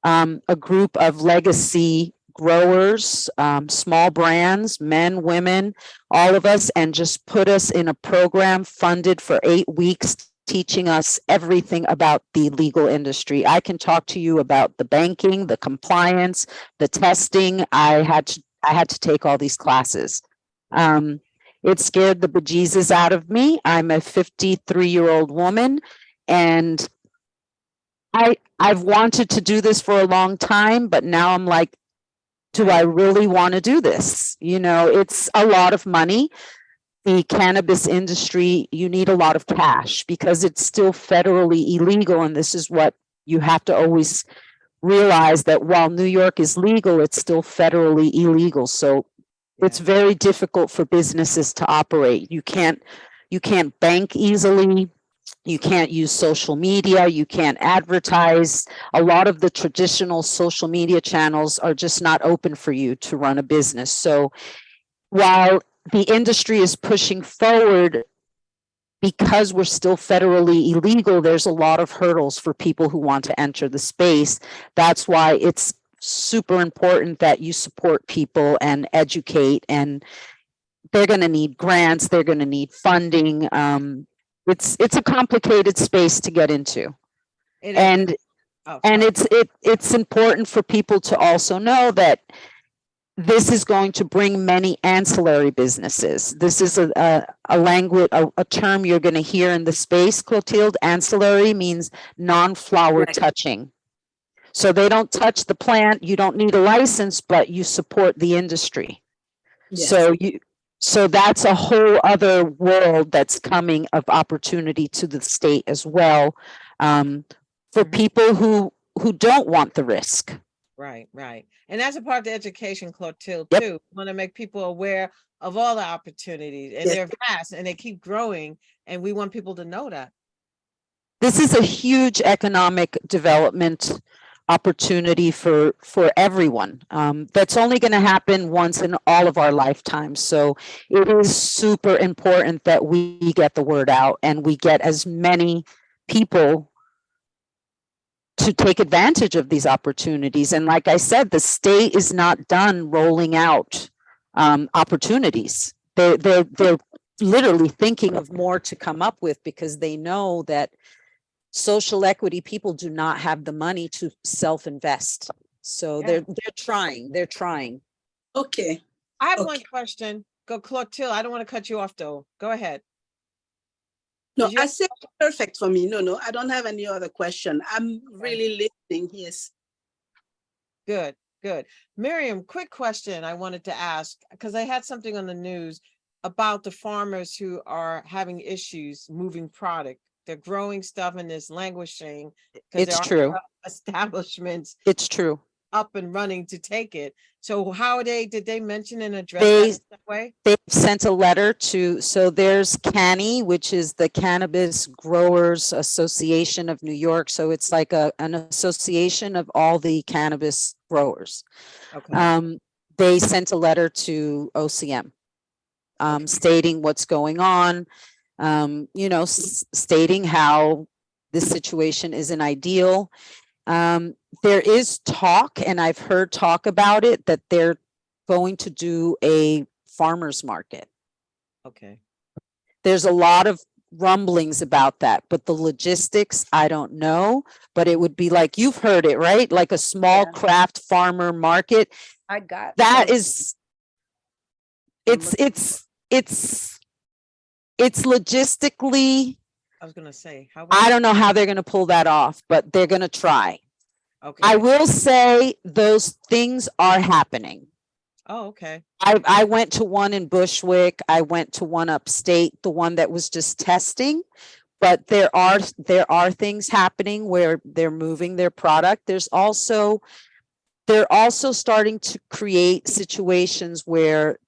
a group of legacy growers, small brands, men, women, all of us, and just put us in a program funded for 8 weeks, teaching us everything about the legal industry. I can talk to you about the banking, the compliance, the testing. I had to take all these classes. It scared the bejesus out of me. I'm a 53-year-old woman, and I've wanted to do this for a long time, but now I'm like, do I really want to do this? You know, it's a lot of money. The cannabis industry, you need a lot of cash because it's still federally illegal. And this is what you have to always realize, that while New York is legal, it's still federally illegal. So it's very difficult for businesses to operate. You can't bank easily. You can't use social media. You can't advertise. A lot of the traditional social media channels are just not open for you to run a business. So while the industry is pushing forward, because we're still federally illegal, there's a lot of hurdles for people who want to enter the space. That's why it's super important that you support people and educate, and they're going to need grants. They're going to need funding. It's a complicated space to get into. And it's important for people to also know that this is going to bring many ancillary businesses. This is a language, a term you're going to hear in the space, Clotilde. Ancillary means non-flower touching. So they don't touch the plant. You don't need a license, but you support the industry. Yes. So that's a whole other world that's coming of opportunity to the state as well, for people who don't want the risk. Right, right. And that's a part of the education, Clotilde, Yep. too. Want to make people aware of all the opportunities, and Yes. they're vast and they keep growing. And we want people to know that. This is a huge economic development opportunity for everyone. That's only going to happen once in all of our lifetimes. So it is super important that we get the word out and we get as many people to take advantage of these opportunities. And like I said, the state is not done rolling out opportunities. They're literally thinking of more to come up with, because they know that social equity people do not have the money to self-invest. So Yeah. they're trying. Okay. I have one Okay. question. Go, Clotilde. I don't want to cut you off, though. Go ahead. No, Did you- I say perfect for me. No, I don't have any other question. I'm really listening. Yes. Good, good. Miriam, quick question I wanted to ask, because I had something on the news about the farmers who are having issues moving product. They're growing stuff and it's languishing. 'Cause It's there true. aren't establishments It's true. up and running to take it. So how did they mention and address They- that that way? They sent a letter to, so there's CANI, which is the Cannabis Growers Association of New York. So it's like an association of all the cannabis growers. Okay, They sent a letter to OCM, stating what's going on, stating how this situation isn't ideal. There is talk, and I've heard talk about it, that they're going to do a farmer's market. okay. There's a lot of rumblings about that, but the logistics, I don't know. But it would be like, you've heard it, right? Like a small Yeah. craft farmer market. I got That some- is, I'm it's logistically, I was gonna say, how? I don't know how they're going to pull that off, but they're going to try. Okay. I will say those things are happening. Oh, okay. I went to one in Bushwick. I went to one upstate, the one that was just testing. But there are things happening where they're moving their product. They're also starting to create situations where,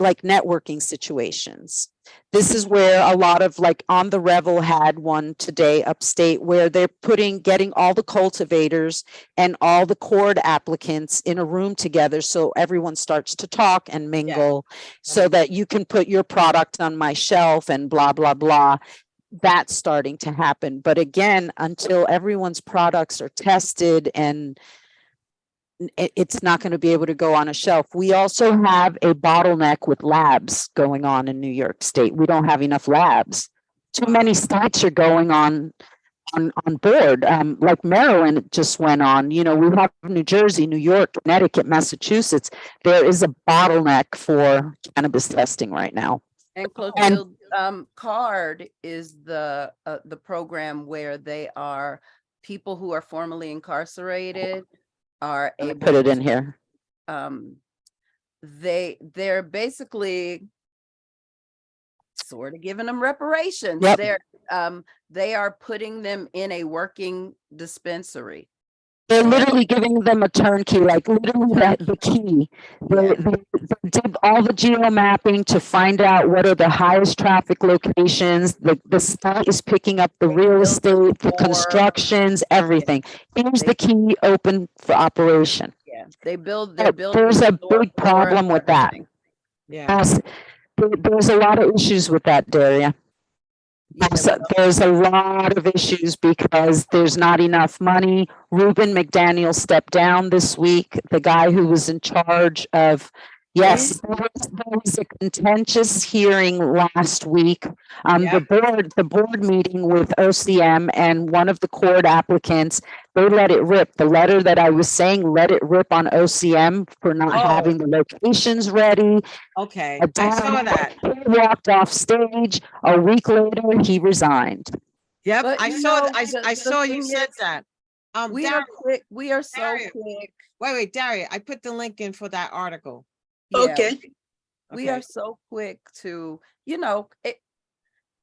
like networking situations. This is where a lot of, like, On the Revel had one today upstate, where they're getting all the cultivators and all the cord applicants in a room together. So everyone starts to talk and mingle, so that you can put your product on my shelf and blah, blah, blah. That's starting to happen. But again, until everyone's products are tested and it's not going to be able to go on a shelf. We also have a bottleneck with labs going on in New York State. We don't have enough labs. Too many states are going on board. Like Maryland just went on. We have New Jersey, New York, Connecticut, Massachusetts. There is a bottleneck for cannabis testing right now. And Clotilde, CARD is the program where they are people who are formerly incarcerated are Let me able put it in to- here. They're basically sort of giving them reparations. Yep. They are putting them in a working dispensary. They're literally giving them a turnkey, like literally the key. They did all the geo mapping to find out what are the highest traffic locations. The state is picking up the real estate, the constructions, everything. Here's the key, open for operation. Yeah, they're building. There's a big problem with that. Yeah. Yes, there's a lot of issues with that, Daria. There's a lot of issues because there's not enough money. Ruben McDaniel stepped down this week, the guy who was in charge of, yes, there was a contentious hearing last week. The board meeting with OCM and one of the court applicants, they let it rip. The letter that I was saying, let it rip on OCM for not having the locations ready. Okay, I saw that. He walked off stage. A week later, he resigned. Yep, But I you saw, know, I the saw you thing said is, that. We are Daria, quick. We are so Daria. quick. wait, Daria, I put the link in for that article. Yeah, Okay. we Okay. are so quick to,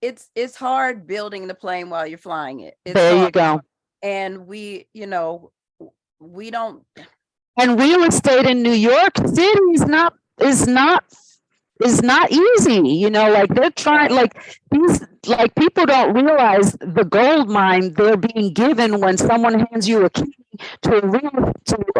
it's hard building the plane while you're flying it. It's There you hard. go. And we don't, And real estate in New York City is not easy, like they're trying, like these, like people don't realize the gold mine they're being given when someone hands you a key to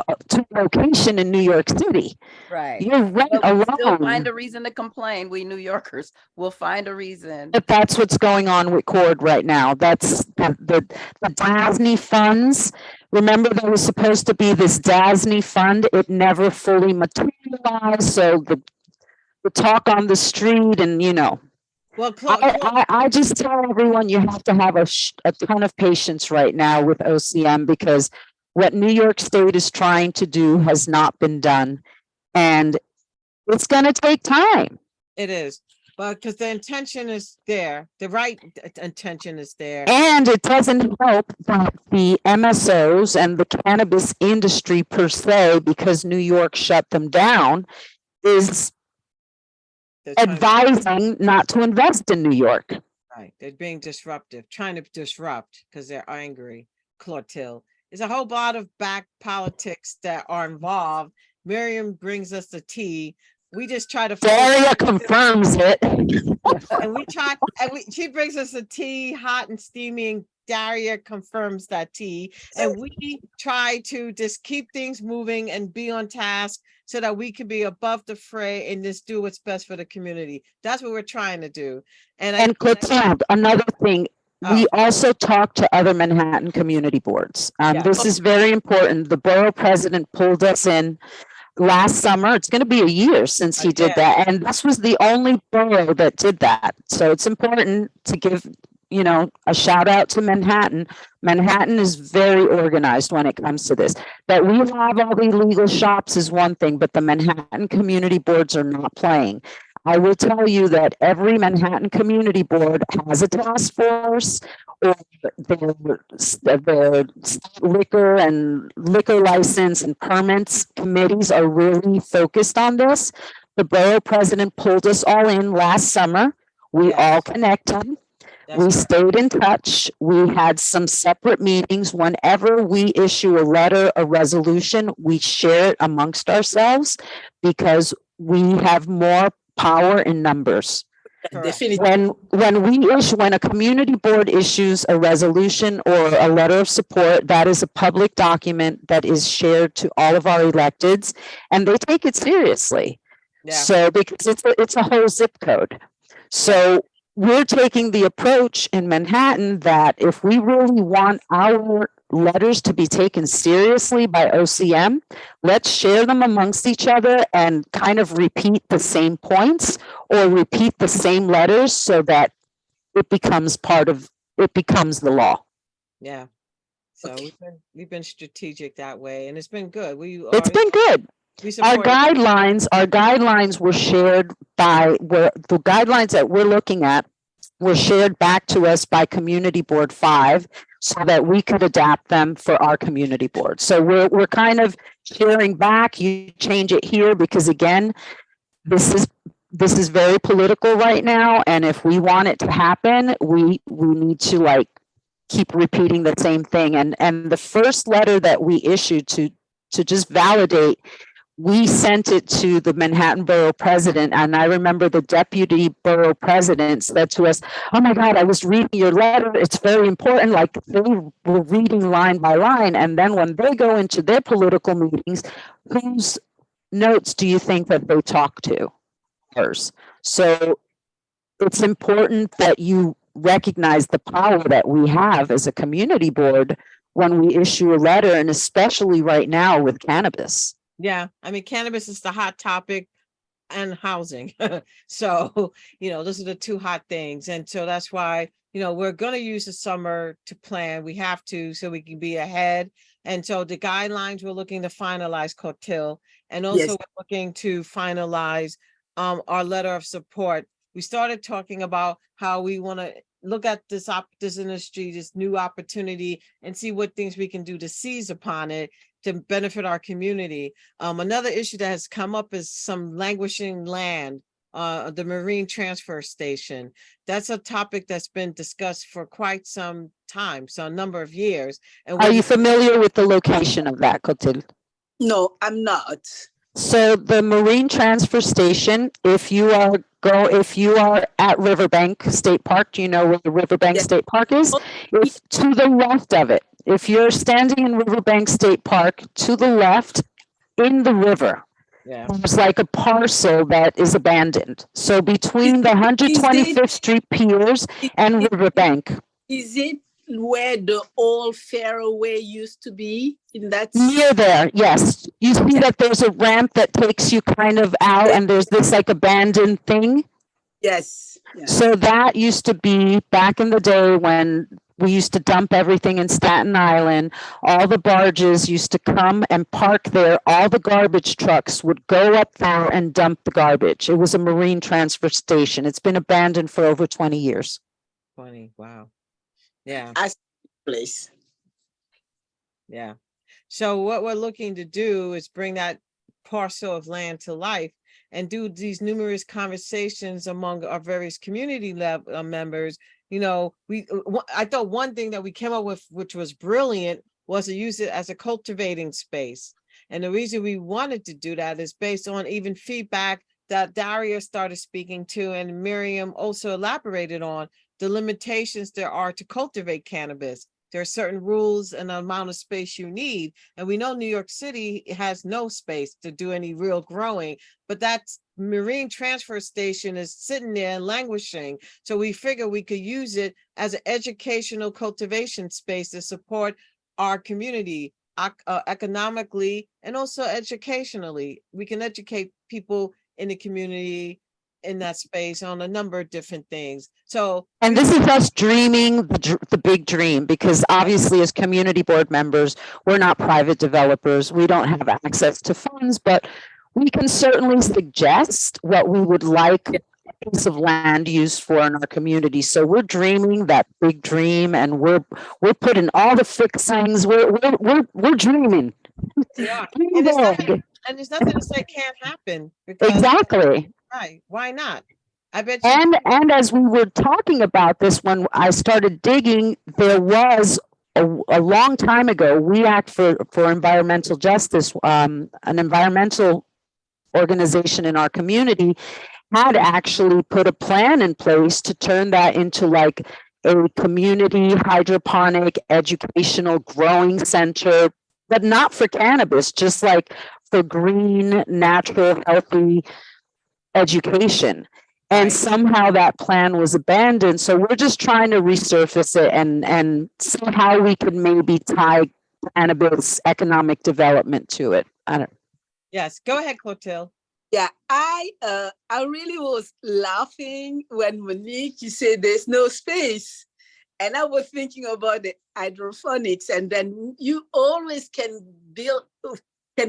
a location in New York City. Right. Your rent But we still find alone. a reason to complain. We New Yorkers will find a reason. But that's what's going on with Cord right now. That's the DASNY funds. Remember, there was supposed to be this DASNY fund. It never fully materialized. So the talk on the street, and Well, I just tell everyone you have to have a ton of patience right now with OCM, because what New York State is trying to do has not been done, and it's going to take time. it is, but because the intention is there, the right intention is there. And it doesn't help that the MSOs and the cannabis industry per se, because New York shut them down, is They're trying to- advising not to invest in New York. Right, they're being disruptive, trying to disrupt because they're angry. Clotilde, there's a whole lot of back politics that are involved. Miriam brings us the tea. We just try to. Daria confirms it. And we try, and she brings us the tea, hot and steamy, and Daria confirms that tea. And we try to just keep things moving and be on task so that we can be above the fray and just do what's best for the community. That's what we're trying to do. And Clotilde, another thing, we also talk to other Manhattan community boards. Yeah. This is very important. The borough president pulled us in last summer. It's going to be a year since he did that. And this was the only borough that did that. So it's important to give, a shout out to Manhattan. Manhattan is very organized when it comes to this. That we have all the illegal shops is one thing, but the Manhattan community boards are not playing. I will tell you that every Manhattan community board has a task force, or the liquor and liquor license and permits committees are really focused on this. The borough president pulled us all in last summer. We all connected. We stayed in touch. We had some separate meetings. Whenever we issue a letter, a resolution, we share it amongst ourselves because we have more power in numbers. Definitely. When a community board issues a resolution or a letter of support, that is a public document that is shared to all of our electeds, and they take it seriously. Yeah. So because it's a whole zip code. So we're taking the approach in Manhattan that if we really want our letters to be taken seriously by OCM, let's share them amongst each other and kind of repeat the same points or repeat the same letters so that it becomes the law. Yeah. So we've been strategic that way, and it's been good. It's been good. Our guidelines were shared the guidelines that we're looking at were shared back to us by Community Board 5 so that we could adapt them for our community board. So we're kind of sharing back. You change it here because again, this is very political right now, and if we want it to happen, we need to keep repeating the same thing. And the first letter that we issued to just validate, we sent it to the Manhattan Borough President, and I remember the Deputy Borough President said to us, "Oh my God, I was reading your letter. It's very important." Like they were reading line by line, and then when they go into their political meetings, whose notes do you think that they talk to? Ours. So it's important that you recognize the power that we have as a community board when we issue a letter, and especially right now with cannabis. Yeah, I mean, cannabis is the hot topic and housing. So, those are the two hot things. And so that's why, we're going to use the summer to plan. We have to, so we can be ahead. And so the guidelines we're looking to finalize, Clotilde, and also we're looking to finalize our letter of support. We started talking about how we want to look at this industry, this new opportunity, and see what things we can do to seize upon it to benefit our community. Another issue that has come up is some languishing land, the Marine Transfer Station. That's a topic that's been discussed for quite some time, so a number of years. And are you familiar with the location of that, Clotilde? No, I'm not. So the Marine Transfer Station, if you are at Riverbank State Park, do you know where the Riverbank Yes. State Park is? If to the left of it, if you're standing in Riverbank State Park, to the left in the river, Yeah. there's like a parcel that is abandoned. So between the Is it 125th Street Piers and Riverbank. is it where the old fairway used to be? In that Near there, yes. You see that there's a ramp that takes you kind of out and there's this like abandoned thing. yes. Yes. So that used to be back in the day when we used to dump everything in Staten Island. All the barges used to come and park there. All the garbage trucks would go up there and dump the garbage. It was a marine transfer station. It's been abandoned for over 20 years. 20. Wow. Yeah. Place. Yeah. So what we're looking to do is bring that parcel of land to life and do these numerous conversations among our various community members. You know, I thought one thing that we came up with, which was brilliant, was to use it as a cultivating space. And the reason we wanted to do that is based on even feedback that Daria started speaking to, and Miriam also elaborated on the limitations there are to cultivate cannabis. There are certain rules and the amount of space you need. And we know New York City has no space to do any real growing, but that marine transfer station is sitting there and languishing. So we figure we could use it as an educational cultivation space to support our community economically and also educationally. We can educate people in the community in that space on a number of different things. So, and this is us dreaming the big dream, because obviously as community board members, we're not private developers. We don't have access to funds, but we can certainly suggest what we would like a piece of land used for in our community. So we're dreaming that big dream, and we're putting all the fixings. We're dreaming. yeah, Dream big. and there's nothing to say can't happen. Because, Exactly. right? Why not? I bet you. And as we were talking about this, when I started digging, there was a long time ago, We Act for Environmental Justice, an environmental organization in our community, had actually put a plan in place to turn that into like a community hydroponic educational growing center, but not for cannabis, just like for green, natural, healthy education. And Right. somehow that plan was abandoned. So we're just trying to resurface it and see how we can maybe tie cannabis economic development to it. I don't. Yes, go ahead, Clotilde. Yeah, I really was laughing when Monique, you said there's no space. And I was thinking about the hydroponics, and then you always can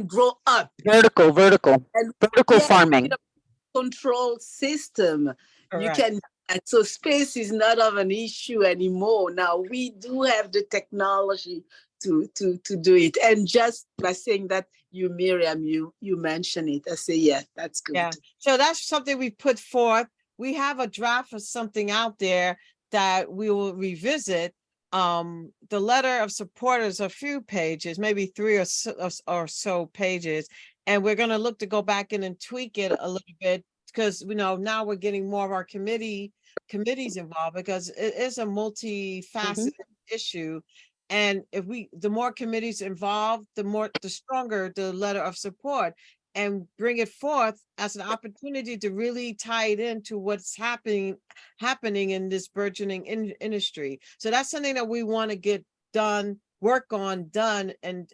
grow up. Vertical And yeah, farming. Control system. Correct. You can, and so space is not of an issue anymore. Now we do have the technology to do it. And just by saying that, Miriam, you mentioned it. I say, yeah, that's good. Yeah, so that's something we put forth. We have a draft of something out there that we will revisit. The letter of support is a few pages, maybe 3 or so pages. And we're going to look to go back in and tweak it a little bit, because now we're getting more of our committees involved, because it is a multifaceted issue. And if the more committees involved, the stronger the letter of support, and bring it forth as an opportunity to really tie it into what's happening in this burgeoning industry. So that's something that we want to get done, and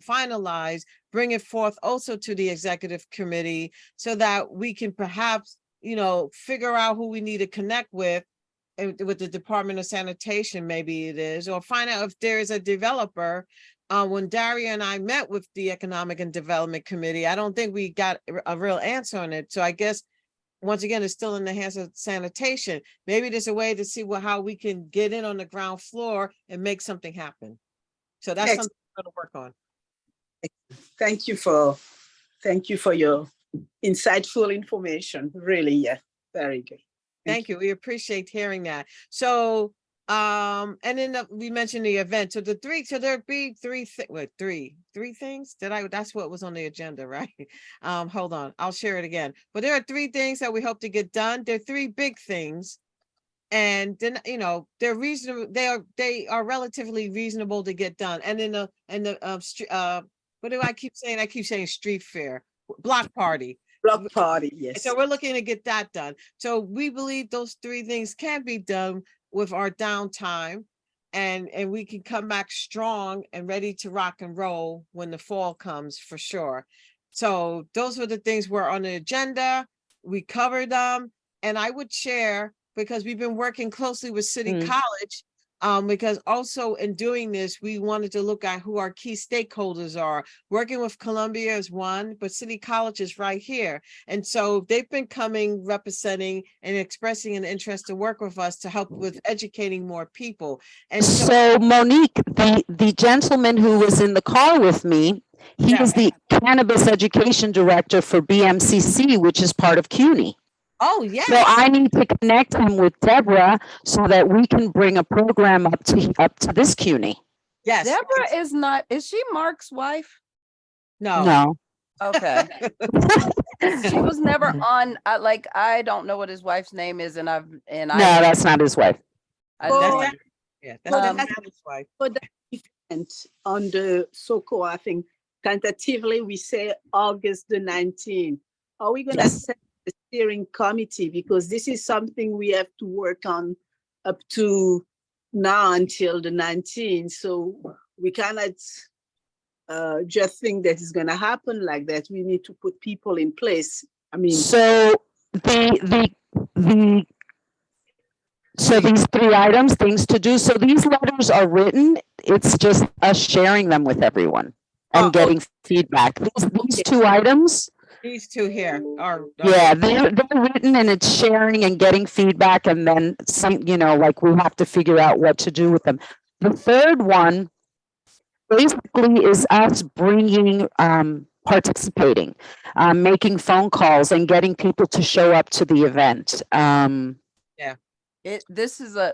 finalize, bring it forth also to the executive committee, so that we can perhaps, figure out who we need to connect with the Department of Sanitation, maybe it is, or find out if there is a developer. When Daria and I met with the Economic and Development Committee, I don't think we got a real answer on it. So I guess, once again, it's still in the hands of sanitation. Maybe there's a way to see how we can get in on the ground floor and make something happen. So that's something we're going to work on. Thank you for your insightful information. Really, yeah, very good. Thank you. We appreciate hearing that. So And then we mentioned the event. So there'd be three things that's what was on the agenda, right? Hold on, I'll share it again. But there are three things that we hope to get done. There are three big things. And then, they're reasonable. They are relatively reasonable to get done. And then what do I keep saying? I keep saying street fair, block party. Block party, yes. So we're looking to get that done. So we believe those three things can be done with our downtime, and we can come back strong and ready to rock and roll when the fall comes, for sure. So those were the things were on the agenda. We covered them, and I would share, because we've been working closely with City College, because also in doing this, we wanted to look at who our key stakeholders are. Working with Columbia is one, but City College is right here. And so they've been coming, representing and expressing an interest to work with us to help with educating more people. And So Monique, the gentleman who was in the car with me, he was the cannabis education director for BMCC, which is part of CUNY. Oh, yes. So I need to connect him with Deborah so that we can bring a program up to this CUNY. Yes. Deborah is she Mark's wife? No. Okay. She was never on, I don't know what his wife's name is, and No, that's not his wife. That's For his wife. the event on the SOCO, I think tentatively we say August the 19th. Are we going to set the steering committee? Because this is something we have to work on up to now until the 19th. So we cannot just think that it's going to happen like that. We need to put people in place. I mean, so so these three items, things to do. So these letters are written. It's just us sharing them with everyone and getting feedback. These two items. These two here are. Yeah, they're written, and it's sharing and getting feedback, and then some, we have to figure out what to do with them. The third one basically is us bringing, participating, making phone calls and getting people to show up to the event. This is a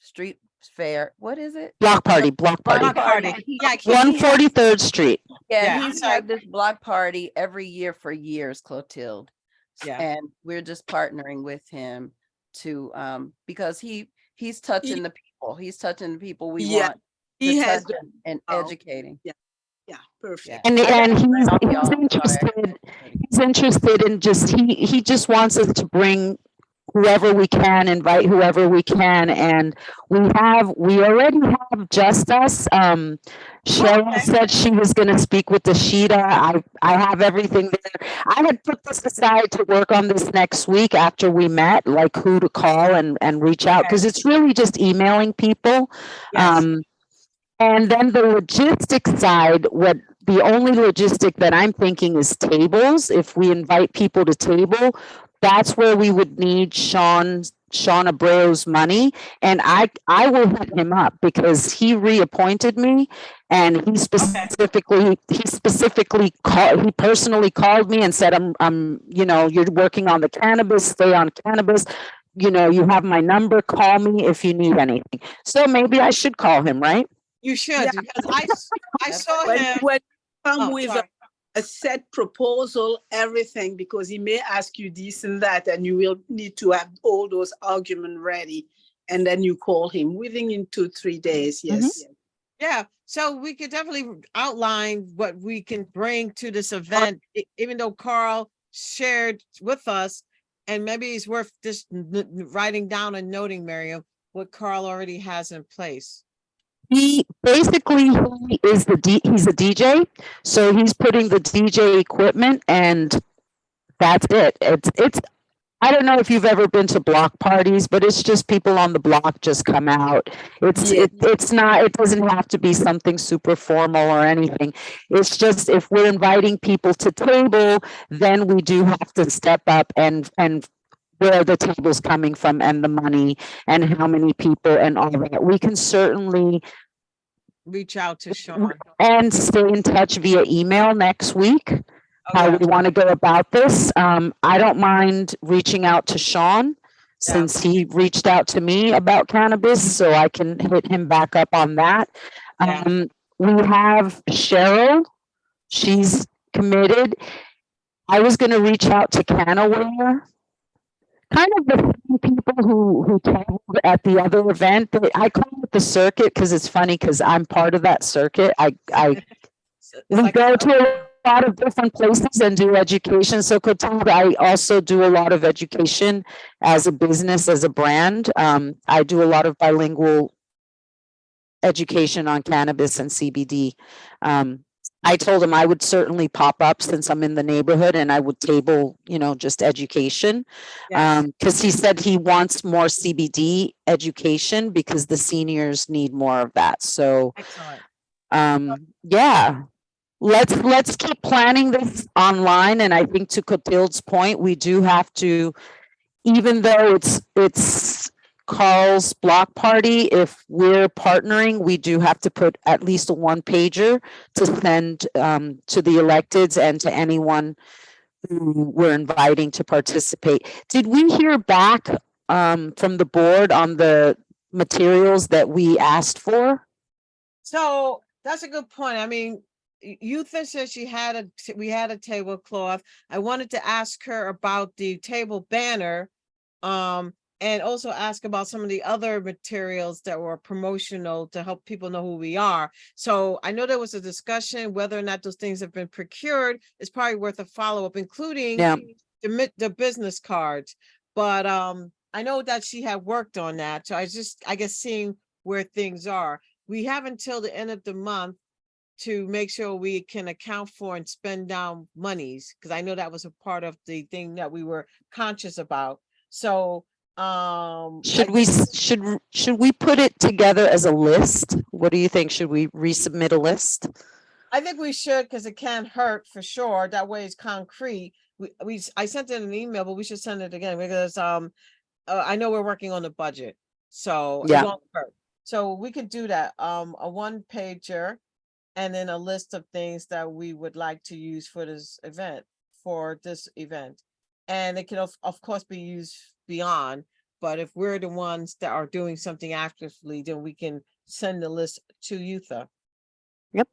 street fair. What is it? Block party. Block party. Yeah, 143rd Street. Yeah, he's had this block party every year for years, Clotilde. Yeah. And we're just partnering with him to because he's touching the people. He's touching the people we want. he has and educating. Yeah, perfect. And he's interested in he just wants us to bring whoever we can, invite whoever we can. And we already have just us. Cheryl said she was going to speak with Dashida. I have everything there. I had put this aside to work on this next week after we met, like who to call and reach out, because it's really just emailing people. Yes. And then the logistics side, the only logistic that I'm thinking is tables. If we invite people to table, that's where we would need Sean Abreu's money. And I will hit him up because he reappointed me, and he personally called me and said, I'm you're working on the cannabis, stay on cannabis. You have my number, call me if you need anything. So maybe I should call him, right? You should, because I saw him. When come with a set proposal, everything, because he may ask you this and that, and you will need to have all those arguments ready, and then you call him within 2-3 days. Yes. Mm-hmm. Yeah. So we could definitely outline what we can bring to this event, even though Carl shared with us, and maybe it's worth just writing down and noting, Miriam, what Carl already has in place. He is he's a DJ, so he's putting the DJ equipment, and that's it. It's I don't know if you've ever been to block parties, but it's just people on the block just come out. It doesn't have to be something super formal or anything. It's just if we're inviting people to table, then we do have to step up and where the table's coming from and the money and how many people and all that. We can certainly reach out to Sean and stay in touch via email next week. How we want to go about this. I don't mind reaching out to Sean since he reached out to me about cannabis, so I can hit him back up on that. Yeah. We have Cheryl. She's committed. I was gonna reach out to Canaware. Kind of the same people who traveled at the other event. I call it the circuit because it's funny because I'm part of that circuit. It's We like go to a lot of different places and do education. So Clotilde, I also do a lot of education as a business, as a brand. I do a lot of bilingual education on cannabis and CBD. I told him I would certainly pop up since I'm in the neighborhood and I would table, just education. Yes. Because he said he wants more CBD education because the seniors need more of that. So, Excellent. yeah, let's keep planning this online. And I think to Clotilde's point, we do have to, even though it's Carl's block party, if we're partnering, we do have to put at least a one pager to send to the electeds and to anyone who we're inviting to participate. Did we hear back from the board on the materials that we asked for? So that's a good point. I mean, Yutha said we had a tablecloth. I wanted to ask her about the table banner. And also ask about some of the other materials that were promotional to help people know who we are. So I know there was a discussion whether or not those things have been procured. It's probably worth a follow-up, including the business cards. But I know that she had worked on that. So I guess seeing where things are. We have until the end of the month to make sure we can account for and spend down monies, because I know that was a part of the thing that we were conscious about. So should we put it together as a list? What do you think? Should we resubmit a list? I think we should, because it can't hurt for sure. That way it's concrete. I sent it an email, but we should send it again because I know we're working on the budget, so it won't hurt. So we could do that. A one pager and then a list of things that we would like to use for this event, and it can of course be used beyond. But if we're the ones that are doing something actively, then we can send the list to Yutha. Yep.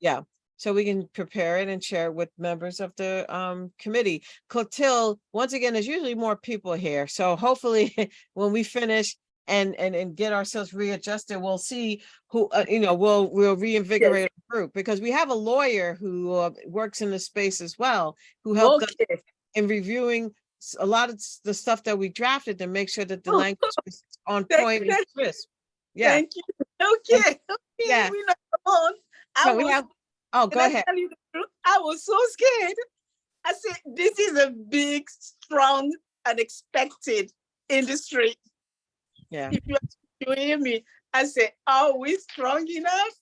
Yeah. So we can prepare it and share it with members of the committee. Clotilde, once again, there's usually more people here. So hopefully when we finish and get ourselves readjusted, we'll see who, we'll reinvigorate the group, because we have a lawyer who works in the space as well, who helped us in reviewing a lot of the stuff that we drafted to make sure that the language is on point and crisp. Yeah. Thank you. Okay. Yeah. We're not alone. Go ahead. Tell you the truth, I was so scared. I said, this is a big, strong, unexpected industry. Yeah. If you hear me, I said, are we strong enough?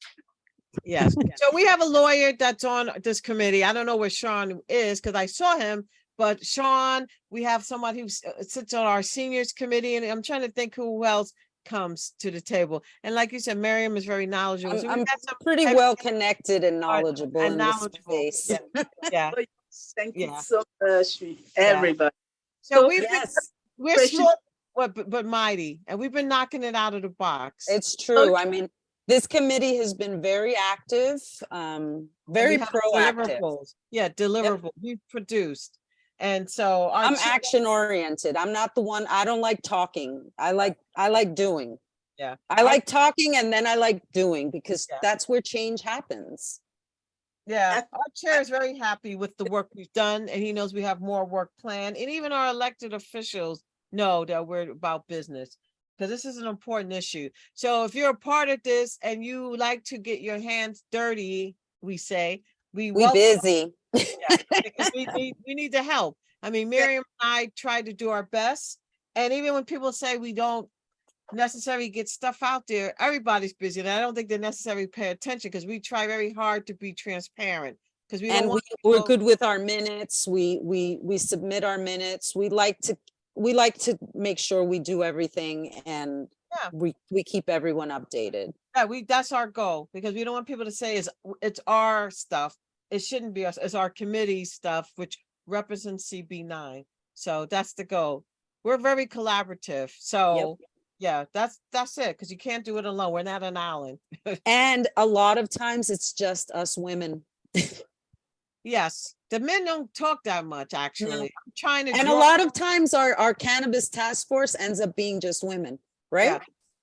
Yes. So we have a lawyer that's on this committee. I don't know where Sean is because I saw him, but Sean, we have somebody who sits on our seniors committee, and I'm trying to think who else comes to the table. And like you said, Miriam is very knowledgeable. So I'm pretty well connected and knowledgeable in this space. Yeah. Thank you so much, everybody. So we're small, but mighty, and we've been knocking it out of the box. It's true. I mean, this committee has been very active, very proactive. Deliverables. We've produced. And so I'm action oriented. I'm not the one, I don't like talking. I like doing. Yeah. I like talking, and then I like doing, because that's where change happens. Yeah. Our chair is very happy with the work we've done, and he knows we have more work planned. And even our elected officials know that we're about business, because this is an important issue. So if you're a part of this and you like to get your hands dirty, we busy. Yeah, because we need the help. I mean, Miriam and I tried to do our best. And even when people say we don't necessarily get stuff out there, everybody's busy. And I don't think they necessarily pay attention, because we try very hard to be transparent. Because we're good with our minutes. We submit our minutes. We like to make sure we do everything, and we keep everyone updated. Yeah, that's our goal, because we don't want people to say it's our stuff. It shouldn't be us. It's our committee stuff, which represents CB9. So that's the goal. we're very collaborative. So yeah, that's it, because you can't do it alone. We're not an island. And a lot of times it's just us women. Yes, the men don't talk that much, actually. I'm trying to And a draw, lot of times our cannabis task force ends up being just women, right? yeah,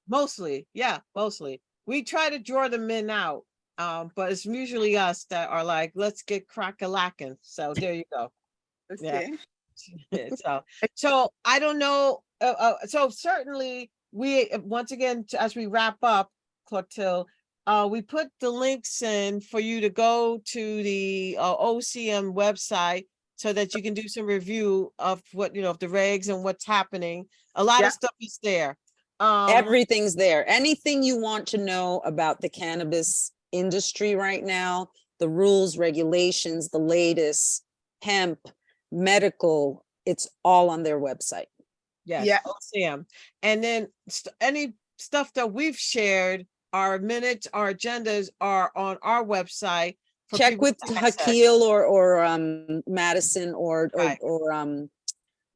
mostly. Yeah, mostly. We try to draw the men out. But it's usually us that are like, let's get crack-a-lacking. So there you go. Yeah. Okay. So I don't know. So certainly we, once again, as we wrap up, Clotilde, we put the links in for you to go to the OCM website so that you can do some review of what, of the regs and what's happening. A lot Yeah. of stuff is there. Everything's there. Anything you want to know about the cannabis industry right now, the rules, regulations, the latest, hemp, medical, it's all on their website. Yes, Yeah. OCM. And then any stuff that we've shared, our minutes, our agendas are on our website. for Check people with to access. Hakil or Madison or Right.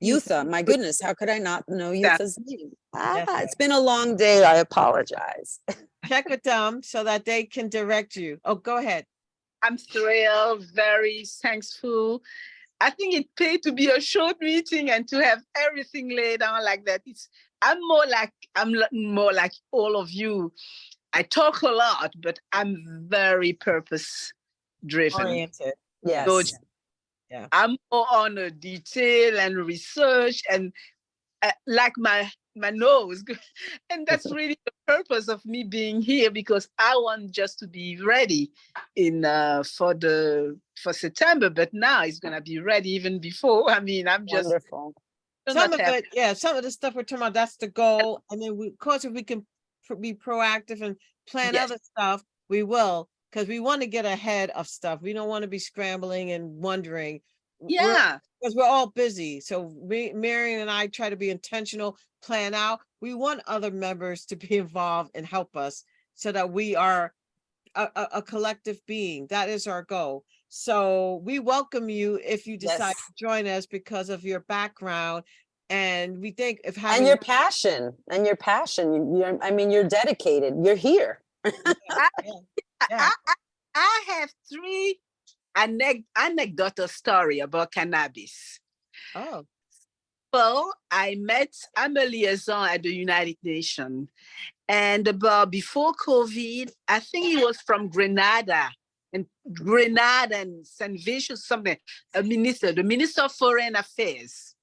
Yutha. My goodness, how could I not know Yeah. Yutha's name? Yes. It's been a long day. I apologize. Check with them so that they can direct you. Oh, go ahead. I'm thrilled, very thankful. I think it paid to be a short meeting and to have everything laid down like that. I'm more like all of you. I talk a lot, but I'm very purpose driven. Oriented. Yes. Yeah. I'm more on the detail and research and like my nose. And that's really the purpose of me being here, because I want just to be ready for September, but now it's gonna be ready even before. I mean, I'm just Wonderful. Some of it, yeah, some of the stuff we're talking about, that's the goal. And then of course, if we can be proactive and plan Yes. other stuff, we will, because we want to get ahead of stuff. We don't want to be scrambling and wondering. Yeah. Because we're all busy. So Marion and I try to be intentional, plan out. We want other members to be involved and help us so that we are a collective being. That is our goal. So we welcome you if you decide Yes. to join us because of your background. And we think if And having your passion. I mean, you're dedicated. You're here. yeah. I have 3 anecdotal story about cannabis. Oh, Well, I'm a liaison at the United Nations. And before COVID, I think he was from Grenada and St. Vincent, something, the Minister of Foreign Affairs.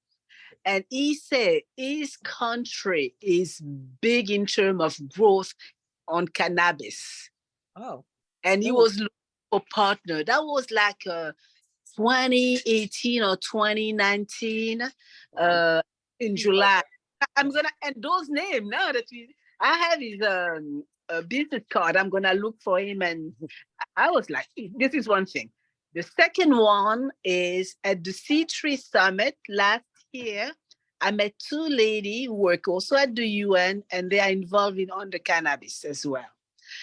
And he said his country is big in terms of growth on cannabis. oh, And he Ooh. was looking for partner. That was like 2018 or 2019 in July. I'm gonna, and those names now that I have his business card. I'm gonna look for him, and I was like, this is one thing. The second one is at the C3 Summit last year. I met 2 ladies who work also at the UN, and they are involved on the cannabis as well.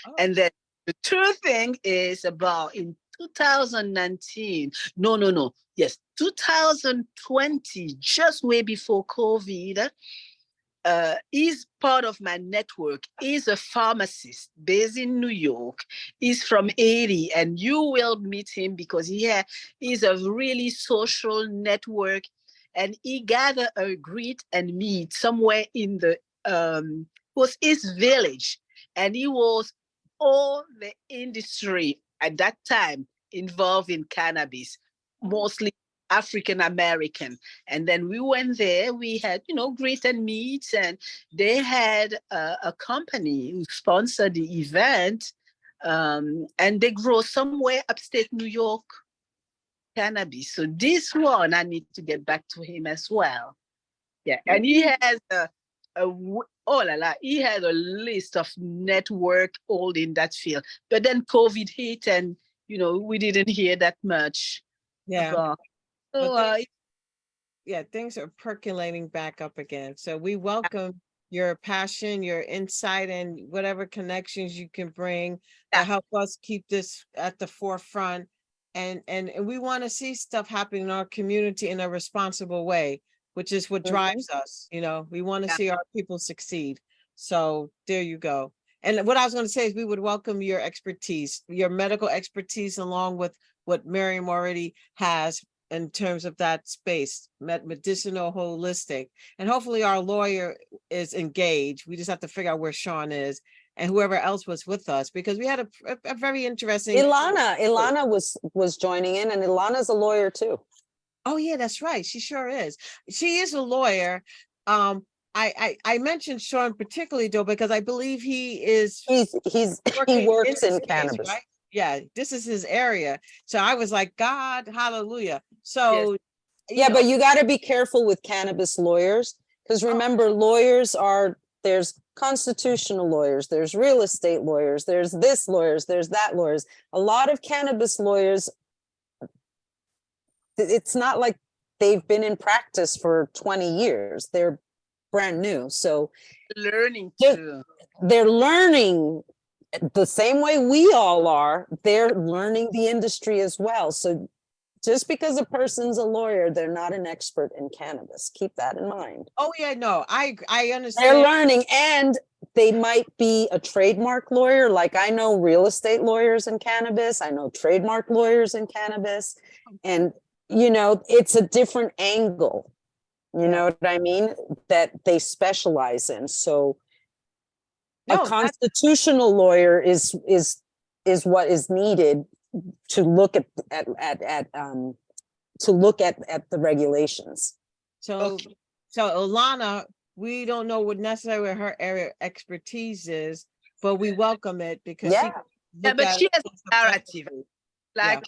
Oh. And then the third thing is about in 2019. No. Yes, 2020, just way before COVID. He's part of my network. He's a pharmacist based in New York. He's from Haiti, and you will meet him because he's a really social network, and he gathered a greet and meet somewhere in the was his village, and he was all the industry at that time involved in cannabis, mostly African American. And then we went there, we had, greet and meet, and they had a company who sponsored the event, and they grow somewhere upstate New York cannabis. So this one, I need to get back to him as well. Yeah, and he has he had a list of network all in that field. But then COVID hit, and we didn't hear that much. Yeah. about. But So yeah, things are percolating back up again. So we welcome your passion, your insight, and whatever connections you can bring to Yeah. help us keep this at the forefront. And we want to see stuff happen in our community in a responsible way. which is what Mhm. drives us, we want to Yeah. see our people succeed. So there you go. And what I was going to say is we would welcome your expertise, your medical expertise, along with what Miriam already has in terms of that space, medicinal, holistic. And hopefully our lawyer is engaged. We just have to figure out where Sean is and whoever else was with us, because we had a very interesting. Ilana was joining in, and Ilana's a lawyer too. Oh, yeah, that's right. She sure is. She is a lawyer. I mentioned Sean particularly though, because I believe he is He working works this in space, cannabis. right? Yeah, this is his area. So I was like, God, hallelujah. So Yeah, but you got to be careful with cannabis lawyers, because remember, lawyers there's constitutional lawyers, there's real estate lawyers, there's this lawyers, there's that lawyers. A lot of cannabis lawyers, it's not like they've been in practice for 20 years. They're brand new. So Learning Just- to. they're learning the same way we all are. They're learning the industry as well. So just because a person's a lawyer, they're not an expert in cannabis. Keep that in mind. Oh, yeah, no, I They're understand. learning, and they might be a trademark lawyer. Like I know real estate lawyers in cannabis. I know trademark lawyers in cannabis. And, it's a different angle. You know what I mean? That they specialize in. So No, a that's- constitutional lawyer is what is needed to look at the regulations. So, so Ilana, we don't know what necessarily her area of expertise is, but we welcome it because she. Yeah. Yeah, look but at she it has a narrative. subjectively. Like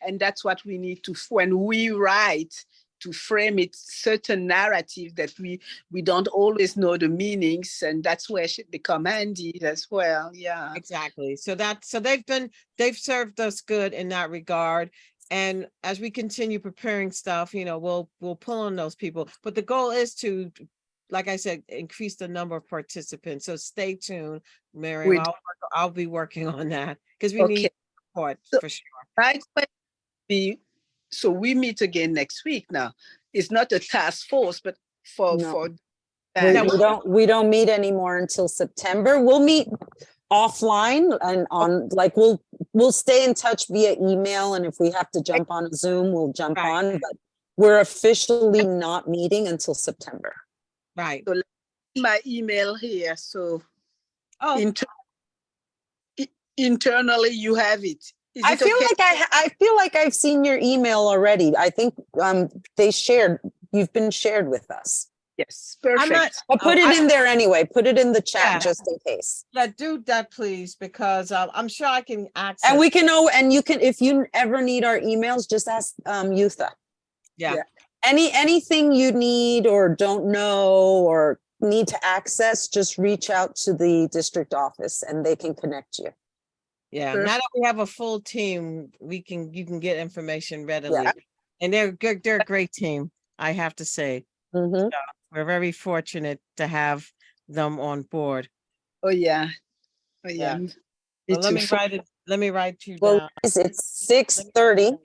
and that's what we need to, when we write, to frame it certain narrative that we don't always know the meanings, and that's where it should become handy as well. Yeah, Exactly. So they've served us good in that regard. And as we continue preparing stuff, we'll pull on those people. But the goal is to, like I said, increase the number of participants. So stay tuned, Miriam. I'll be working on that because we need support for sure. right. So we meet again next week. Now it's not a task force, but No. We don't meet anymore until September. We'll meet offline and we'll stay in touch via email, and if we have to jump on Zoom, we'll jump on, but we're officially not meeting until September. Right. So my email here. So internally you have it. I feel like I've seen your email already. I think you've been shared with us. Yes, perfect. I'll put it in there anyway. Put it in the chat just in case. Yeah, do that please, because I'm sure I can access. And we can if you ever need our emails, just ask Yutha. Yeah. Anything you need or don't know or need to access, just reach out to the district office and they can connect you. Yeah, now that we have a full team, you can get information readily. And they're good, they're a great team, I have to say. Mm-hmm. So we're very fortunate to have them on board. Oh yeah. Well, let me write you Well, down. it's 6:30.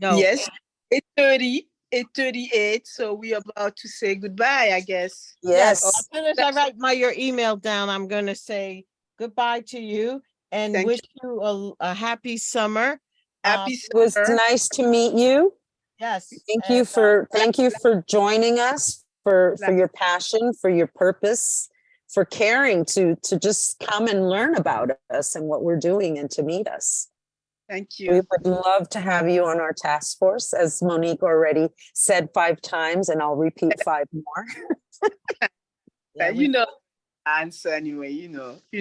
No. Yes, 8:38. So we are about to say goodbye, I guess. Yes. As soon as I write your email down, I'm going to say goodbye to you and wish you a happy summer. Happy It was nice to meet you. Yes. Thank you for joining us, for your passion, for your purpose, for caring to just come and learn about us and what we're doing and to meet us. Thank you. We would love to have you on our task force, as Monique already said 5 times, and I'll repeat 5 more. Answer anyway, you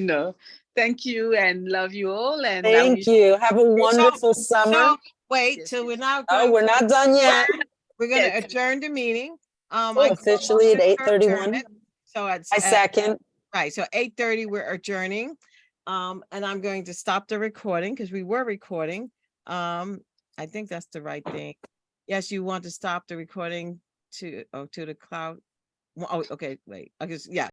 know. Thank you and love you all. And thank you. Have a wonderful summer. So wait till we're not. We're not done yet. We're going to adjourn the meeting. Officially at 8:31. So I second. Right. So 8:30, we're adjourning. And I'm going to stop the recording because we were recording. I think that's the right thing. Yes, you want to stop the recording to the cloud. Oh, okay. Wait. I guess, yeah.